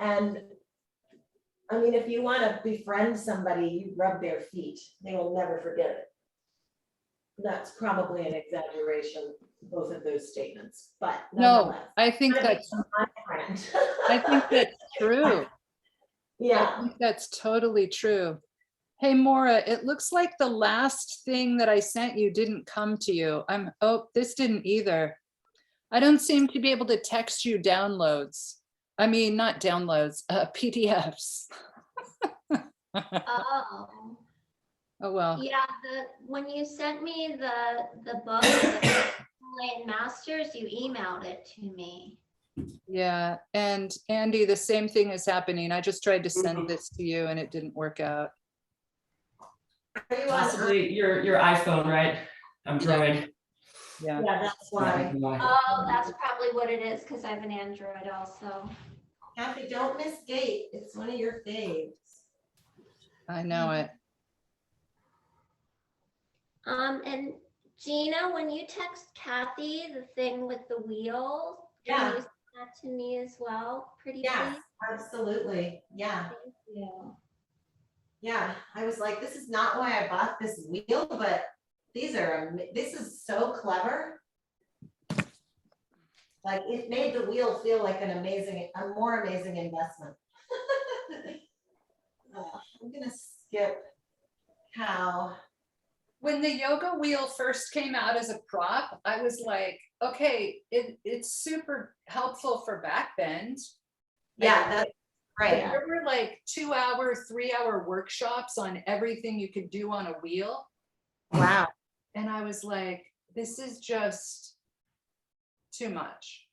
Speaker 2: And I mean, if you want to befriend somebody, you rub their feet, they will never forget it. That's probably an exaggeration, both of those statements, but
Speaker 1: No,
Speaker 2: nonetheless.
Speaker 1: I think that's
Speaker 2: My friend.
Speaker 1: I think that's true.
Speaker 2: Yeah.
Speaker 1: I think that's totally true. Hey, Maura, it looks like the last thing that I sent you didn't come to you. Oh, this didn't either. I don't seem to be able to text you downloads. I mean, not downloads, PDFs.
Speaker 3: Oh,
Speaker 1: Oh, well.
Speaker 3: yeah, when you sent me the book, the Himalayan Masters, you emailed it to me.
Speaker 1: Yeah, and Andy, the same thing is happening. I just tried to send this to you and it didn't work out.
Speaker 2: Are you on-
Speaker 5: Possibly your iPhone, right? Android.
Speaker 1: Yeah.
Speaker 2: Yeah, that's why.
Speaker 3: Oh, that's probably what it is, because I have an Android also.
Speaker 2: Kathy, don't miss Gate. It's one of your faves.
Speaker 1: I know it.
Speaker 3: And Gina, when you text Kathy the thing with the wheel, can
Speaker 2: Yeah.
Speaker 3: you send that to me as well, pretty
Speaker 2: Yes,
Speaker 3: please?
Speaker 2: absolutely. Yeah.
Speaker 3: Thank you.
Speaker 2: Yeah, I was like, this is not why I bought this wheel, but this is so clever. Like it made the wheel feel like a more amazing investment. I'm gonna skip how.
Speaker 1: When the yoga wheel first came out as a prop, I was like, okay, it's super helpful for back bend.
Speaker 2: Yeah, that's right.
Speaker 1: There were like 2-hour, 3-hour workshops on everything you could do on a wheel.
Speaker 2: Wow.
Speaker 1: And I was like, this is just too much.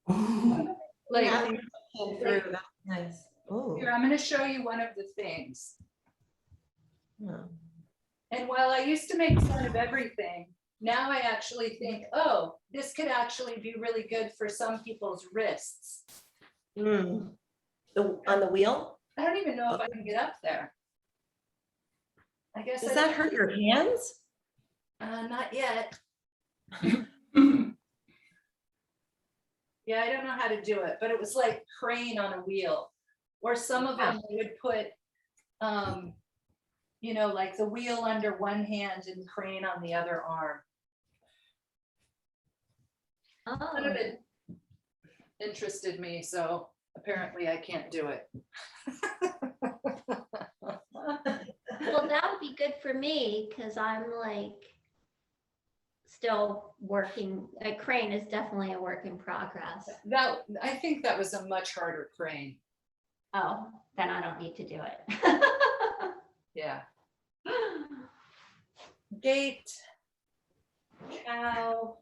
Speaker 1: Like,
Speaker 2: Yeah, came through. That's nice. Oh.
Speaker 1: here, I'm going to show you one of the things. And while I used to make fun of everything, now I actually think, oh, this could actually be really good for some people's wrists.
Speaker 2: On the wheel?
Speaker 1: I don't even know if I can get up there. I guess.
Speaker 2: Does that hurt your hands?
Speaker 1: Not yet. Yeah, I don't know how to do it, but it was like crane on a wheel. Or some of them would put, you know, like the wheel under one hand and crane on the other arm.
Speaker 3: Oh,
Speaker 1: interested me, so apparently I can't do it.
Speaker 3: Well, that would be good for me because I'm like still working. A crane is definitely a work in progress.
Speaker 1: I think that was a much harder crane.
Speaker 3: Oh, then I don't need to do it.
Speaker 1: Yeah. Gate, cow,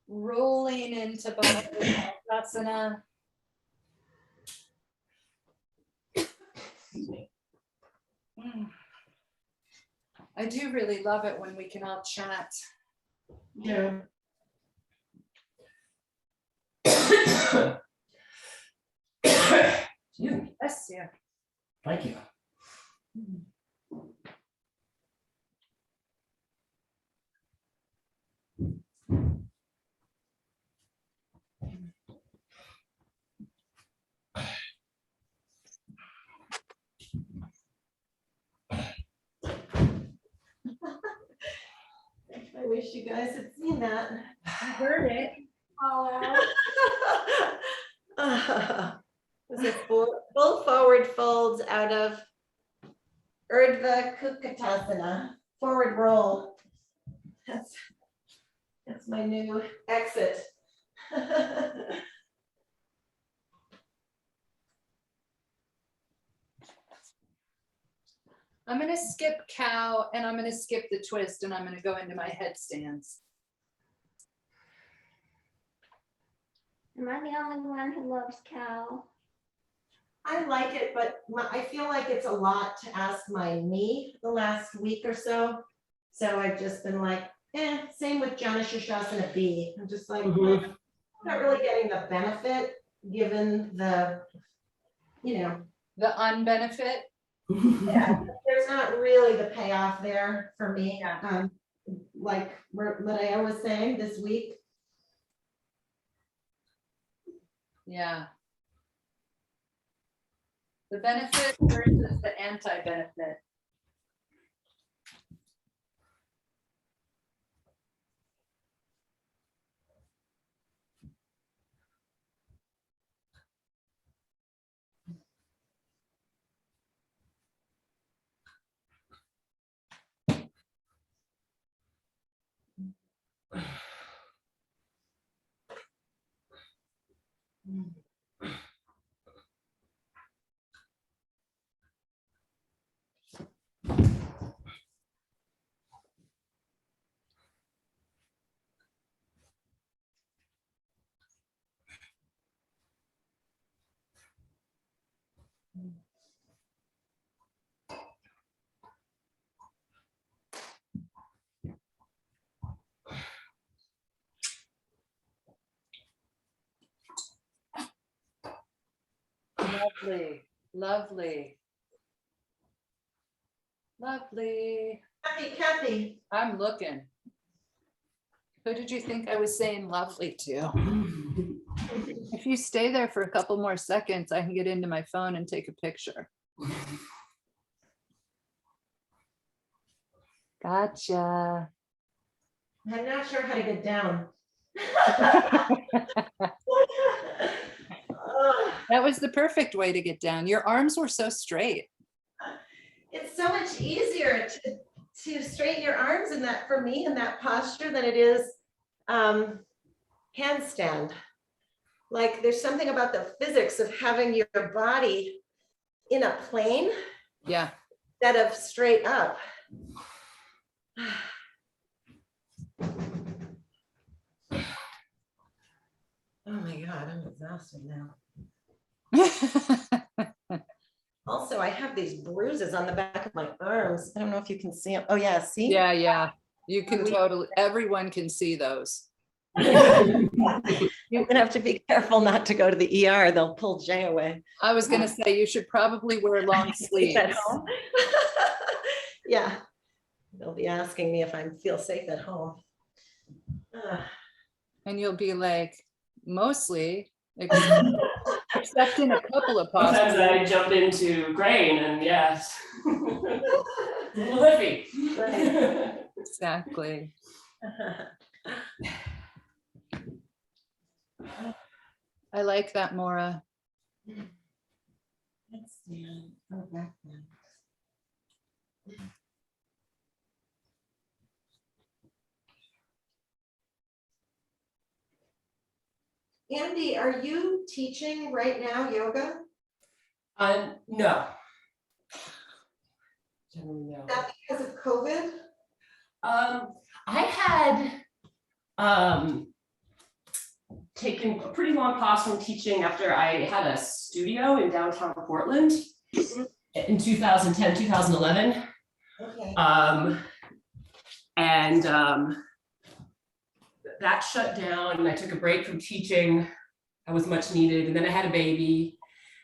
Speaker 1: rolling into Balasana. I do really love it when we can all chat.
Speaker 2: Yeah.
Speaker 1: Yes, yeah.
Speaker 7: Thank you.
Speaker 2: I wish you guys had seen that.
Speaker 1: I heard it.
Speaker 2: Was it full forward folds out of Urdhva Kukatasana, forward roll. That's my new exit.
Speaker 1: I'm gonna skip cow and I'm gonna skip the twist and I'm gonna go into my headstands.
Speaker 3: Am I the only one who loves cow?
Speaker 2: I like it, but I feel like it's a lot to ask my knee the last week or so. So I've just been like, same with Jana Shashasana B. I'm just like, I'm not really getting the benefit given the,
Speaker 1: The unbenefit.
Speaker 2: yeah, there's not really the payoff there for me.
Speaker 1: Yeah.
Speaker 2: Like Maria was saying this week.
Speaker 1: Yeah. The benefit versus the anti-benefit. Lovely, lovely. Lovely.
Speaker 2: Kathy.
Speaker 1: I'm looking. Who did you think I was saying lovely to? If you stay there for a couple more seconds, I can get into my phone and take a picture. Gotcha.
Speaker 2: I'm not sure how to get down.
Speaker 1: That was the perfect way to get down. Your arms were so straight.
Speaker 2: It's so much easier to straighten your arms in that, for me, in that posture than it is handstand. Like there's something about the physics of having your body in a plane.
Speaker 1: Yeah.
Speaker 2: Instead of straight up. Oh my God, I'm exhausted now. Also, I have these bruises on the back of my arms. I don't know if you can see them. Oh yeah, see?
Speaker 1: Yeah, yeah. You can totally, everyone can see those.
Speaker 2: You're gonna have to be careful not to go to the ER. They'll pull Jay away.
Speaker 1: I was gonna say you should probably wear long sleeves.
Speaker 2: At home. Yeah, they'll be asking me if I feel safe at home.
Speaker 1: And you'll be like, mostly, except in a couple of
Speaker 5: Sometimes
Speaker 1: postures.
Speaker 5: I jump into grain and yes. A little hippie.
Speaker 2: Right.
Speaker 1: Exactly.
Speaker 7: I like that, Maura.
Speaker 2: Let's stand. Oh, back then. Andy, are you teaching right now yoga?
Speaker 5: No. Generally, no.
Speaker 2: Is that because of COVID?
Speaker 5: I had taken a pretty long pause from teaching after I had a studio in downtown Portland in 2010, 2011.
Speaker 2: Okay.
Speaker 5: And that shut down and I took a break from teaching. I was much needed. And then I had a baby.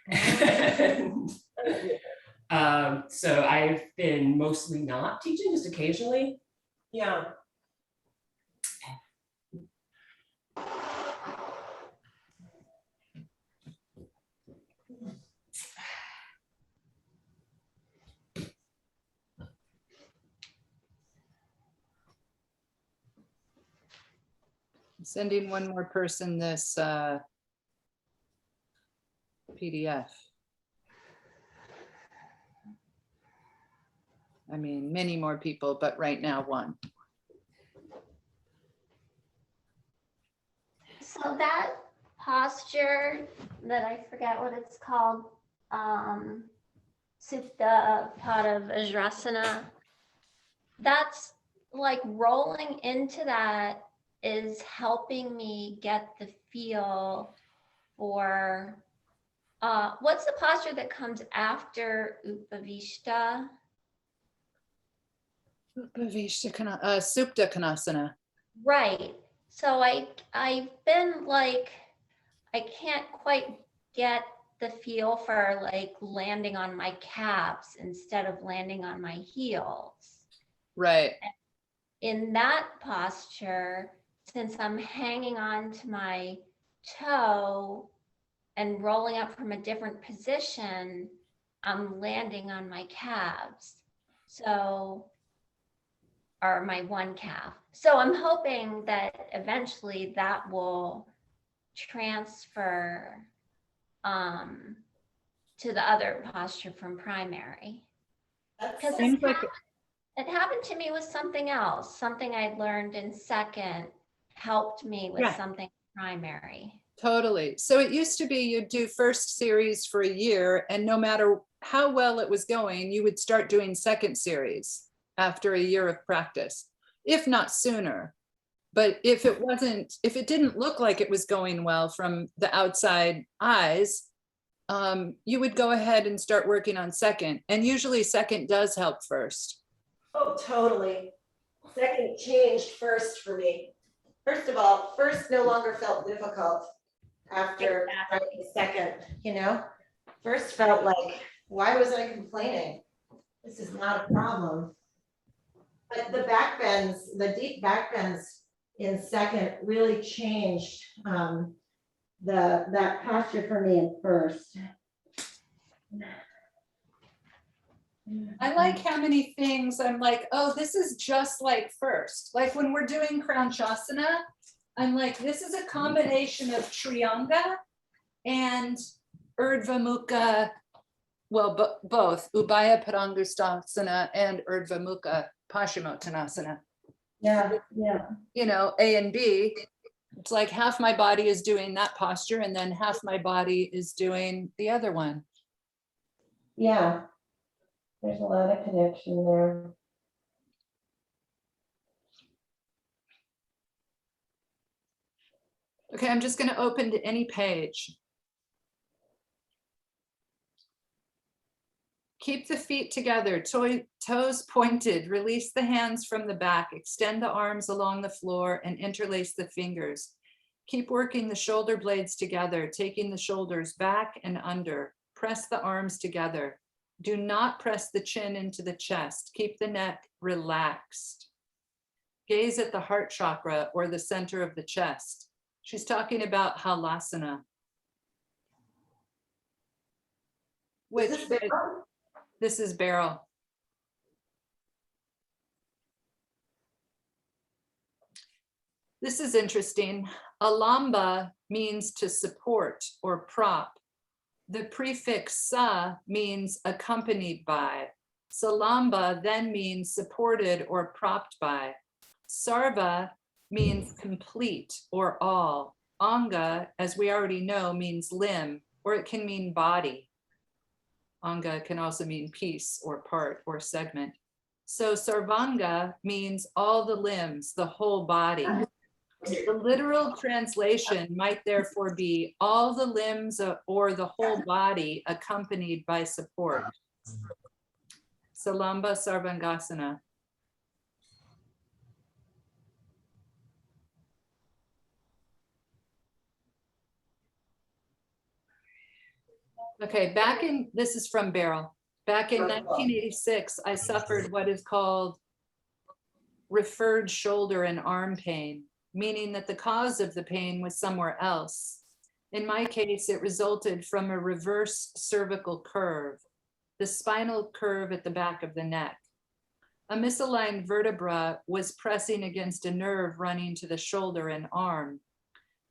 Speaker 5: And, so I've been mostly not teaching, just occasionally.
Speaker 2: Yeah.
Speaker 7: I'm sending one more person this PDF. I mean, many more people, but right now one.
Speaker 3: So that posture that I forget what it's called, Supta Pada Vajrasana, that's like rolling into that is helping me get the feel for, what's the posture that comes after Upavishta?
Speaker 7: Supta Konasana.
Speaker 3: Right. So I've been like, I can't quite get the feel for like landing on my calves instead of landing on my heels.
Speaker 7: Right.
Speaker 3: In that posture, since I'm hanging on to my toe and rolling up from a different position, I'm landing on my calves. So, or my one calf. So I'm hoping that eventually that will transfer to the other posture from primary. Because
Speaker 7: Seems like
Speaker 3: it happened to me with something else. Something I'd learned in second helped me with
Speaker 7: Yeah.
Speaker 3: something primary.
Speaker 7: totally. So it used to be you'd do first series for a year, and no matter how well it was going, you would start doing second series after a year of practice, if not sooner. But if it didn't look like it was going well from the outside eyes, you would go ahead and start working on second. And usually second does help first.
Speaker 2: Oh, totally. Second changed first for me. First of all, first no longer felt difficult after trying the second, you know? First felt like, why was I complaining? This is not a problem. But the back bends, the deep back bends in second really changed that posture for me in first.
Speaker 7: I like how many things I'm like, oh, this is just like first. Like when we're doing Kranchasana, I'm like, this is a combination of Trianga and Urdhva Mukha, well, both Ubaya Padangusthasana and Urdhva Mukha Paschimottanasana.
Speaker 2: Yeah, yeah.
Speaker 7: You know, A and B. It's like half my body is doing that posture and then half my body is doing the other one.
Speaker 2: Yeah. There's a lot of connection there.
Speaker 7: Okay, I'm just going to open to any page. Keep the feet together, toes pointed, release the hands from the back, extend the arms along the floor and interlace the fingers. Keep working the shoulder blades together, taking the shoulders back and under. Press the arms together. Do not press the chin into the chest. Keep the neck relaxed. Gaze at the heart chakra or the center of the chest. She's talking about halasana. Which this is Beryl. This is interesting. Alamba means to support or prop. The prefix sa means accompanied by. Salamba then means supported or propped by. Sarva means complete or all. Anga, as we already know, means limb, or it can mean body. Anga can also mean piece or part or segment. So sarvanga means all the limbs, the whole body. The literal translation might therefore be all the limbs or the whole body accompanied by support. Salamba Sarvangasana. Okay, this is from Beryl. Back in 1986, I suffered what is called referred shoulder and arm pain, meaning that the cause of the pain was somewhere else. In my case, it resulted from a reverse cervical curve, the spinal curve at the back of the neck. A misaligned vertebra was pressing against a nerve running to the shoulder and arm.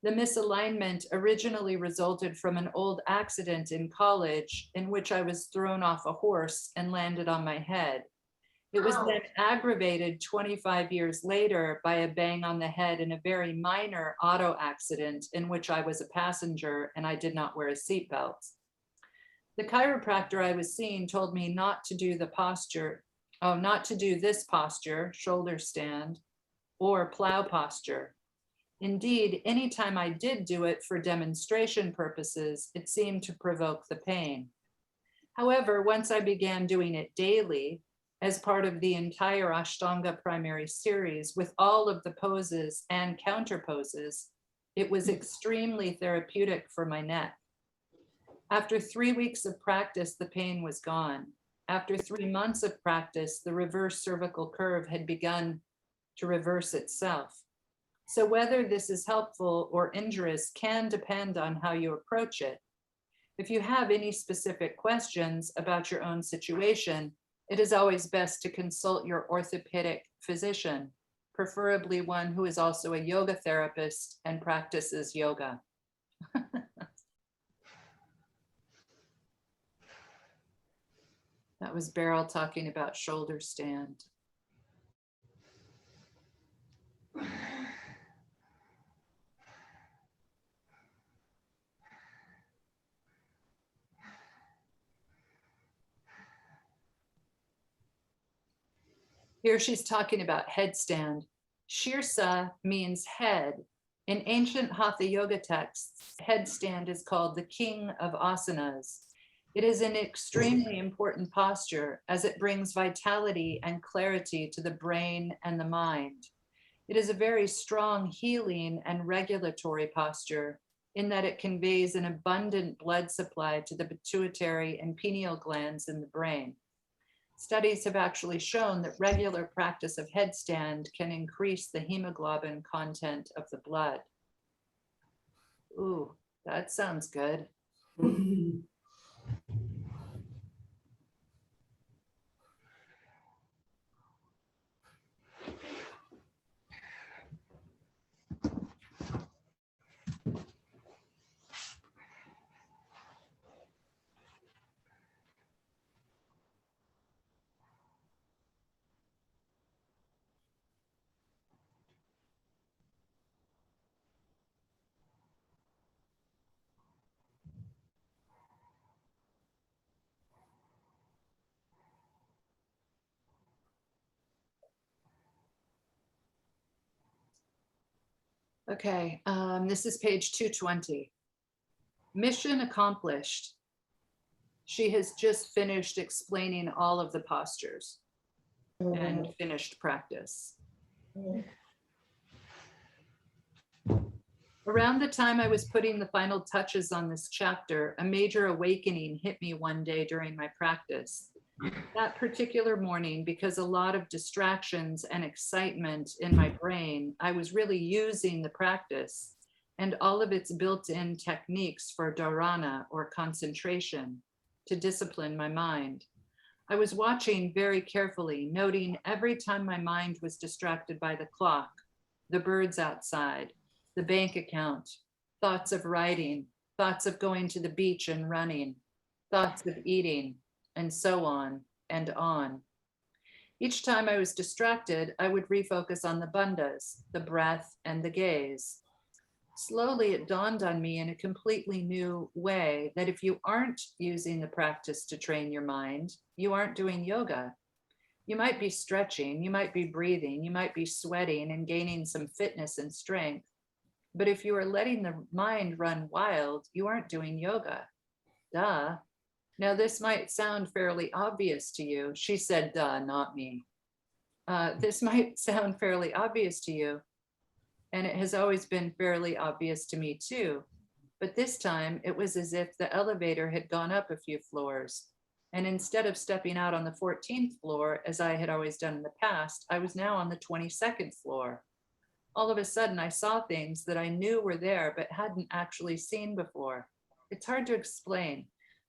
Speaker 7: The misalignment originally resulted from an old accident in college in which I was thrown off a horse and landed on my head. It was then aggravated 25 years later by a bang on the head in a very minor auto accident in which I was a passenger and I did not wear a seatbelt. The chiropractor I was seeing told me not to do this posture, shoulder stand, or plow posture. Indeed, anytime I did do it for demonstration purposes, it seemed to provoke the pain. However, once I began doing it daily, as part of the entire Ashtanga primary series with all of the poses and counter poses, it was extremely therapeutic for my neck. After 3 weeks of practice, the pain was gone. After 3 months of practice, the reverse cervical curve had begun to reverse itself. So whether this is helpful or injurious can depend on how you approach it. If you have any specific questions about your own situation, it is always best to consult your orthopedic physician, preferably one who is also a yoga therapist and practices yoga. That was Beryl talking about shoulder stand. Here she's talking about headstand. Shirsa means head. In ancient Hatha yoga texts, headstand is called the king of asanas. It is an extremely important posture as it brings vitality and clarity to the brain and the mind. It is a very strong healing and regulatory posture in that it conveys an abundant blood supply to the pituitary and pineal glands in the brain. Studies have actually shown that regular practice of headstand can increase the hemoglobin content of the blood. Ooh, that sounds good. Okay, this is page 220. Mission accomplished. She has just finished explaining all of the postures and finished practice. Around the time I was putting the final touches on this chapter, a major awakening hit me one day during my practice. That particular morning, because a lot of distractions and excitement in my brain, I was really using the practice and all of its built-in techniques for dharana or concentration to discipline my mind. I was watching very carefully, noting every time my mind was distracted by the clock, the birds outside, the bank account, thoughts of writing, thoughts of going to the beach and running, thoughts of eating, and so on and on. Each time I was distracted, I would refocus on the bandhas, the breath, and the gaze. Slowly, it dawned on me in a completely new way that if you aren't using the practice to train your mind, you aren't doing yoga. You might be stretching, you might be breathing, you might be sweating and gaining some fitness and strength. But if you are letting the mind run wild, you aren't doing yoga. Duh. Now, this might sound fairly obvious to you. She said, duh, not me. This might sound fairly obvious to you, and it has always been fairly obvious to me too. But this time, it was as if the elevator had gone up a few floors. And instead of stepping out on the 14th floor, as I had always done in the past, I was now on the 22nd floor. All of a sudden, I saw things that I knew were there, but hadn't actually seen before. It's hard to explain,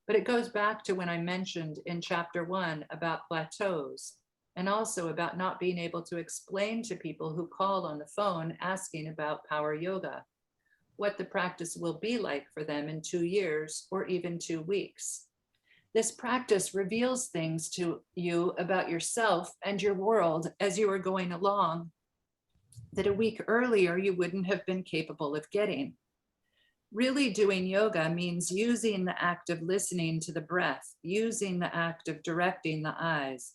Speaker 7: but it goes back to when I mentioned in chapter 1 about plateaus, and also about not being able to explain to people who call on the phone asking about power yoga, what the practice will be like for them in 2 years or even 2 weeks. This practice reveals things to you about yourself and your world as you are going along that a week earlier you wouldn't have been capable of getting. Really doing yoga means using the act of listening to the breath, using the act of directing the eyes,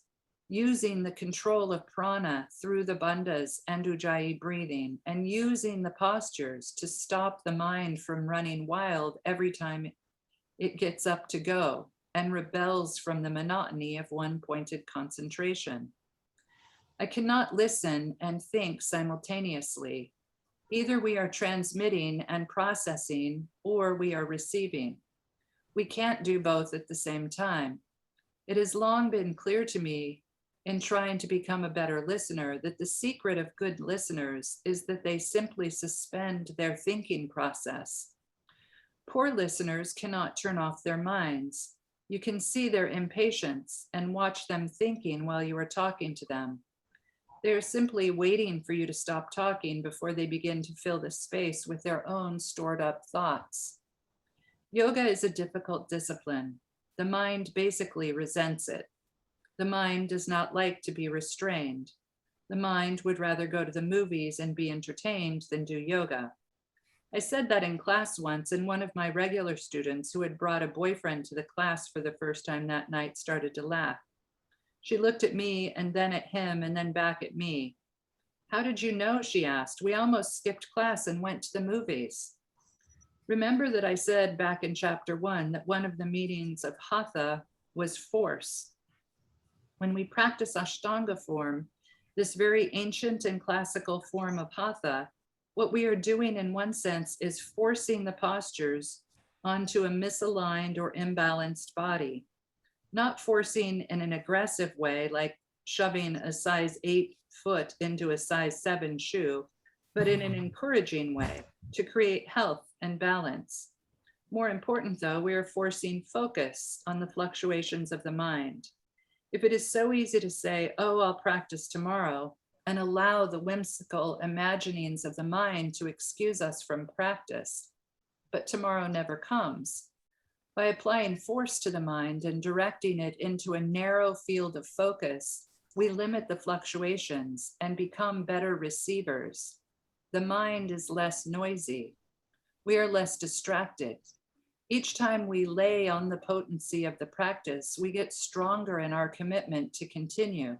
Speaker 7: using the control of prana through the bandhas and ujjayi breathing, and using the postures to stop the mind from running wild every time it gets up to go and rebels from the monotony of one pointed concentration. I cannot listen and think simultaneously. Either we are transmitting and processing, or we are receiving. We can't do both at the same time. It has long been clear to me in trying to become a better listener that the secret of good listeners is that they simply suspend their thinking process. Poor listeners cannot turn off their minds. You can see their impatience and watch them thinking while you are talking to them. They are simply waiting for you to stop talking before they begin to fill the space with their own stored up thoughts. Yoga is a difficult discipline. The mind basically resents it. The mind does not like to be restrained. The mind would rather go to the movies and be entertained than do yoga. I said that in class once, and one of my regular students who had brought a boyfriend to the class for the first time that night started to laugh. She looked at me and then at him and then back at me. How did you know? She asked. We almost skipped class and went to the movies. Remember that I said back in chapter 1 that one of the meanings of hatha was force. When we practice Ashtanga form, this very ancient and classical form of hatha, what we are doing in one sense is forcing the postures onto a misaligned or imbalanced body. Not forcing in an aggressive way, like shoving a size 8 foot into a size 7 shoe, but in an encouraging way to create health and balance. More important though, we are forcing focus on the fluctuations of the mind. If it is so easy to say, oh, I'll practice tomorrow, and allow the whimsical imaginings of the mind to excuse us from practice, but tomorrow never comes. By applying force to the mind and directing it into a narrow field of focus, we limit the fluctuations and become better receivers. The mind is less noisy. We are less distracted. Each time we lay on the potency of the practice, we get stronger in our commitment to continue.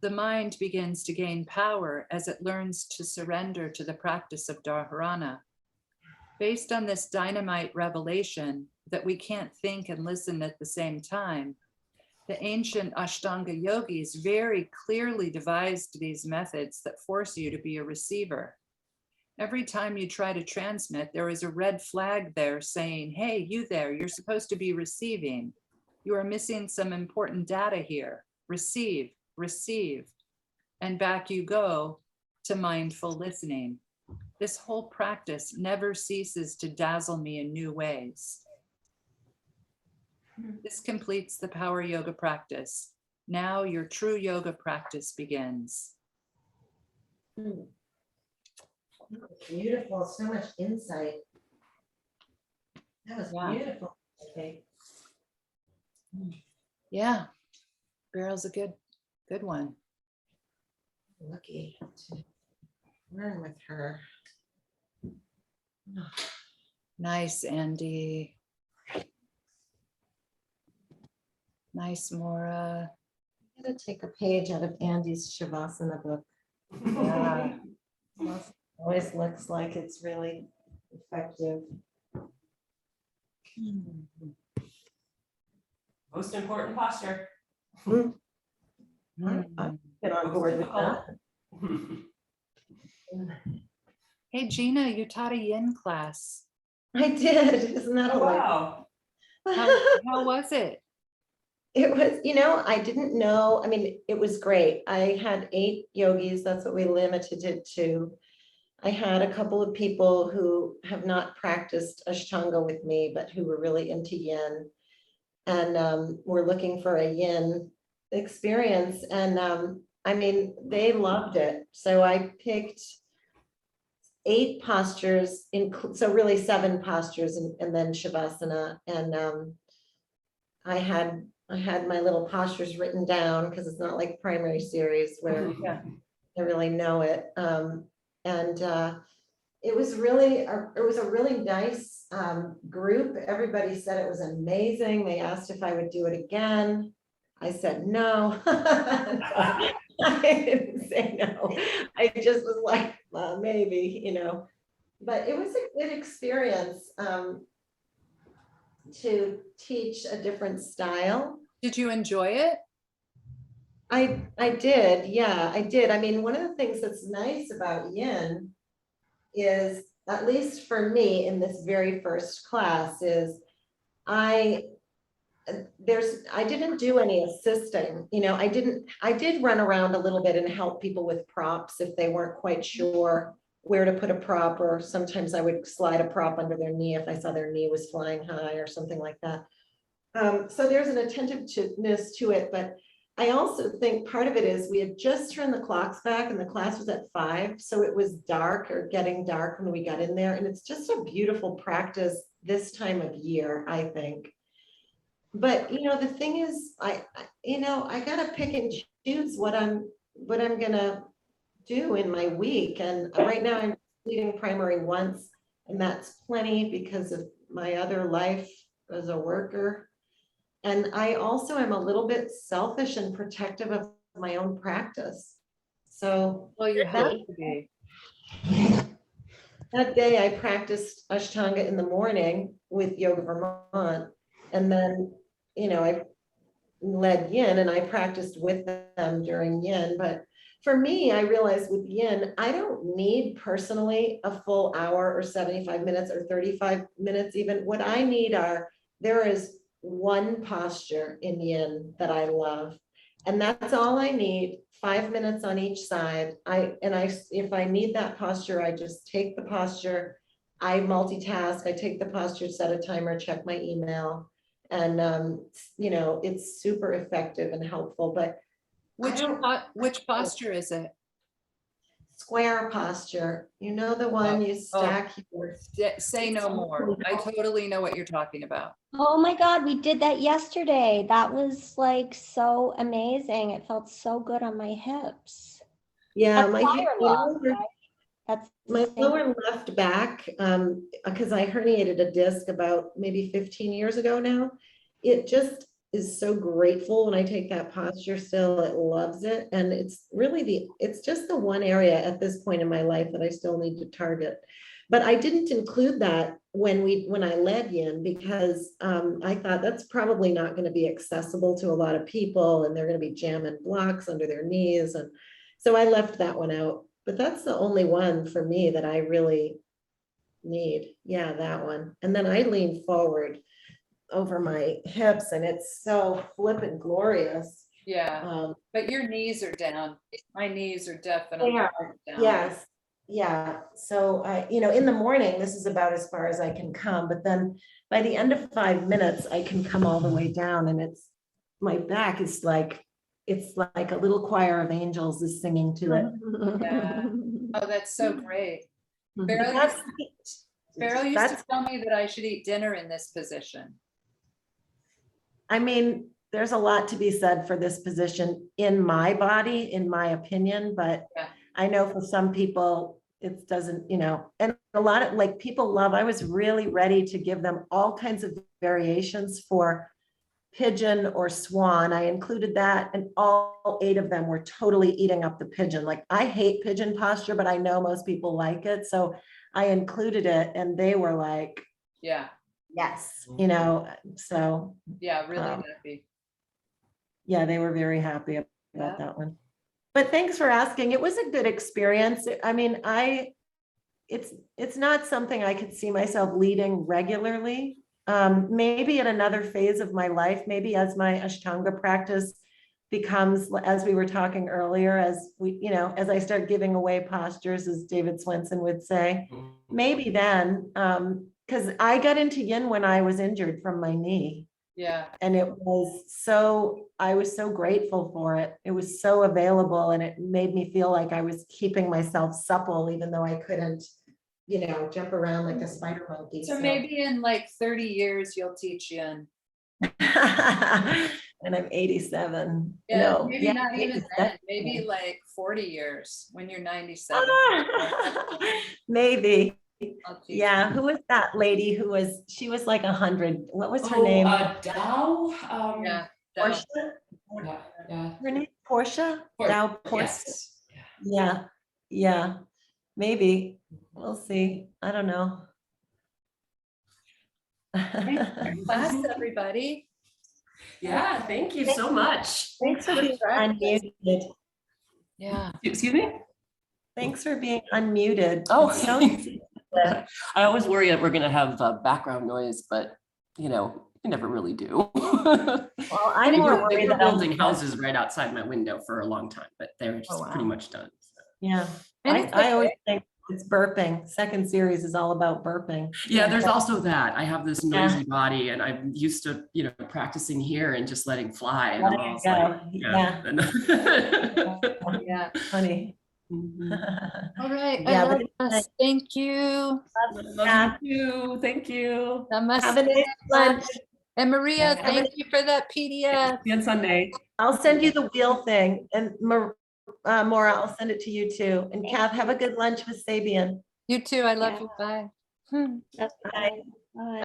Speaker 7: The mind begins to gain power as it learns to surrender to the practice of dharana. Based on this dynamite revelation that we can't think and listen at the same time, the ancient Ashtanga yogis very clearly devised these methods that force you to be a receiver. Every time you try to transmit, there is a red flag there saying, hey, you there, you're supposed to be receiving. You are missing some important data here. Receive, receive, and back you go to mindful listening. This whole practice never ceases to dazzle me in new ways. This completes the power yoga practice. Now your true yoga practice begins.
Speaker 2: Beautiful, so much insight. That was
Speaker 7: Yeah.
Speaker 2: beautiful. Okay.
Speaker 7: Yeah. Beryl's a good one.
Speaker 2: Lucky to learn with her.
Speaker 7: Nice, Andy. Nice, Maura.
Speaker 2: I'm gonna take a page out of Andy's Shavasana book.
Speaker 7: Yeah.
Speaker 2: Always looks like it's really effective.
Speaker 5: Most important posture.
Speaker 7: Mm.
Speaker 2: I've been on board with that.
Speaker 7: Hey, Gina, you taught a yin class.
Speaker 2: I did, isn't that
Speaker 5: Oh,
Speaker 2: hilarious?
Speaker 5: wow.
Speaker 7: How was it?
Speaker 2: It was, I didn't know, I mean, it was great. I had 8 yogis, that's what we limited it to. I had a couple of people who have not practiced Ashtanga with me, but who were really into yin. And were looking for a yin experience. And I mean, they loved it. So I picked 8 postures, so really 7 postures and then Shavasana. And I had my little postures written down because it's not like primary series where I really know it. And it was a really nice group. Everybody said it was amazing. They asked if I would do it again. I said no. I didn't say no. I just was like, well, maybe, But it was a good experience to teach a different style.
Speaker 7: Did you enjoy it?
Speaker 2: I did, yeah, I did. I mean, one of the things that's nice about yin is, at least for me in this very first class, is I didn't do any assisting, I did run around a little bit and help people with props if they weren't quite sure where to put a prop, or sometimes I would slide a prop under their knee if I saw their knee was flying high or something like that. So there's an attentiveness to it, but I also think part of it is we had just turned the clocks back and the class was at 5. So it was dark, or getting dark, when we got in there. And it's just a beautiful practice this time of year, I think. But, the thing is, I got to pick and choose what I'm going to do in my week. And right now I'm leading primary once, and that's plenty because of my other life as a worker. And I also am a little bit selfish and protective of my own practice. So
Speaker 7: Well, you have to be.
Speaker 2: that day I practiced Ashtanga in the morning with Yoga Vermont. And then, I led yin and I practiced with them during yin. But for me, I realized with yin, I don't need personally a full hour or 75 minutes or 35 minutes even. What I need there is one posture in yin that I love. And that's all I need, 5 minutes on each side. If I need that posture, I just take the posture. I multitask, I take the posture, set a timer, check my email. And, it's super effective and helpful, but
Speaker 7: Which posture is it?
Speaker 2: square posture, the one you stack your.
Speaker 7: Say no more. I totally know what you're talking about.
Speaker 3: Oh my God, we did that yesterday. That was like so amazing. It felt so good on my hips.
Speaker 2: Yeah,
Speaker 3: That's
Speaker 2: my
Speaker 3: fire love, right? That's
Speaker 2: my
Speaker 3: the same.
Speaker 2: lower left back, because I herniated a disc about maybe 15 years ago now. It just is so grateful when I take that posture still. It loves it. And it's really it's just the one area at this point in my life that I still need to target. But I didn't include that when I led yin, because I thought that's probably not going to be accessible to a lot of people, and they're going to be jamming blocks under their knees. And so I left that one out. But that's the only one for me that I really need. Yeah, that one. And then I lean forward over my hips, and it's so flippin' glorious.
Speaker 7: Yeah, but your knees are down. My knees are definitely
Speaker 2: They are,
Speaker 7: down.
Speaker 2: yes, yeah. So in the morning, this is about as far as I can come, but then by the end of 5 minutes, I can come all the way down, and my back is like, it's like a little choir of angels is singing to it.
Speaker 7: Yeah. Oh, that's so great. Farrell
Speaker 8: That's,
Speaker 7: used to
Speaker 8: that's-
Speaker 7: tell me that I should eat dinner in this position.
Speaker 8: I mean, there's a lot to be said for this position in my body, in my opinion, but
Speaker 7: Yeah.
Speaker 8: I know for some people, it doesn't, and a lot of like people love, I was really ready to give them all kinds of variations for pigeon or swan. I included that and all 8 of them were totally eating up the pigeon. Like I hate pigeon posture, but I know most people like it. So I included it and they were like,
Speaker 7: Yeah,
Speaker 8: yes, so
Speaker 7: yeah, really
Speaker 8: Um,
Speaker 7: happy.
Speaker 8: yeah, they were very happy
Speaker 7: Yeah.
Speaker 8: about that one. But thanks for asking. It was a good experience. I mean, it's not something I could see myself leading regularly. Maybe at another phase of my life, maybe as my Ashtanga practice becomes, as we were talking earlier, as I start giving away postures, as David Swenson would say, maybe then, because I got into yin when I was injured from my knee.
Speaker 7: Yeah,
Speaker 8: And I was so grateful for it. It was so available and it made me feel like I was keeping myself supple, even though I couldn't, jump around like a spider monkey.
Speaker 7: so maybe in like 30 years, you'll teach yin.
Speaker 8: And I'm 87.
Speaker 7: Yeah,
Speaker 8: No,
Speaker 7: maybe
Speaker 8: yeah,
Speaker 7: not even
Speaker 8: 87.
Speaker 7: then, maybe like 40 years when you're 97.
Speaker 8: Maybe.
Speaker 7: I'll teach
Speaker 8: Yeah. Who was that lady she was like 100. What was her
Speaker 5: Oh,
Speaker 8: name?
Speaker 5: Dow.
Speaker 7: you. Yeah. so-
Speaker 8: Portia?
Speaker 5: Yeah.
Speaker 8: Her name Portia? Dow Portia?
Speaker 5: Yes.
Speaker 8: Yeah, yeah, maybe. We'll see. I don't know.
Speaker 7: Class, everybody.
Speaker 5: Yeah. Thank you so much.
Speaker 8: Thanks for being
Speaker 7: practice.
Speaker 8: unmuted.
Speaker 7: Yeah.
Speaker 5: Excuse me.
Speaker 8: Thanks for being unmuted.
Speaker 5: Oh.
Speaker 8: It's so
Speaker 5: I always worry that we're gonna have background noise, but you never really do.
Speaker 8: well, I'm
Speaker 5: They
Speaker 8: more
Speaker 5: were
Speaker 8: worried that I'm-
Speaker 5: building houses right outside my window for a long time, but they're just
Speaker 8: Oh, wow.
Speaker 5: pretty much done.
Speaker 8: Yeah,
Speaker 7: And
Speaker 8: I
Speaker 7: it's
Speaker 8: always
Speaker 7: okay.
Speaker 8: think it's burping. Second series is all about burping.
Speaker 5: Yeah, there's also that. I have this noisy
Speaker 8: Yeah.
Speaker 5: body and I'm used to, practicing here and just letting fly. And I'm
Speaker 8: Letting
Speaker 5: always
Speaker 8: go.
Speaker 5: like,
Speaker 8: Yeah.
Speaker 7: Yeah.
Speaker 8: Funny.
Speaker 5: Mhm.
Speaker 7: All right.
Speaker 8: Yeah,
Speaker 7: I
Speaker 8: but
Speaker 7: love us. Thank you.
Speaker 5: Love you too. Thank you.
Speaker 8: Have a
Speaker 7: Namaste.
Speaker 8: nice lunch.
Speaker 7: And Maria,
Speaker 8: Have a-
Speaker 7: thank you for that PDF.
Speaker 5: See you on Sunday.
Speaker 8: I'll send you the wheel thing and Maura, I'll send it to you too. And Kath, have a good lunch with Sabian.
Speaker 7: You too. I love you. Bye.
Speaker 8: Bye.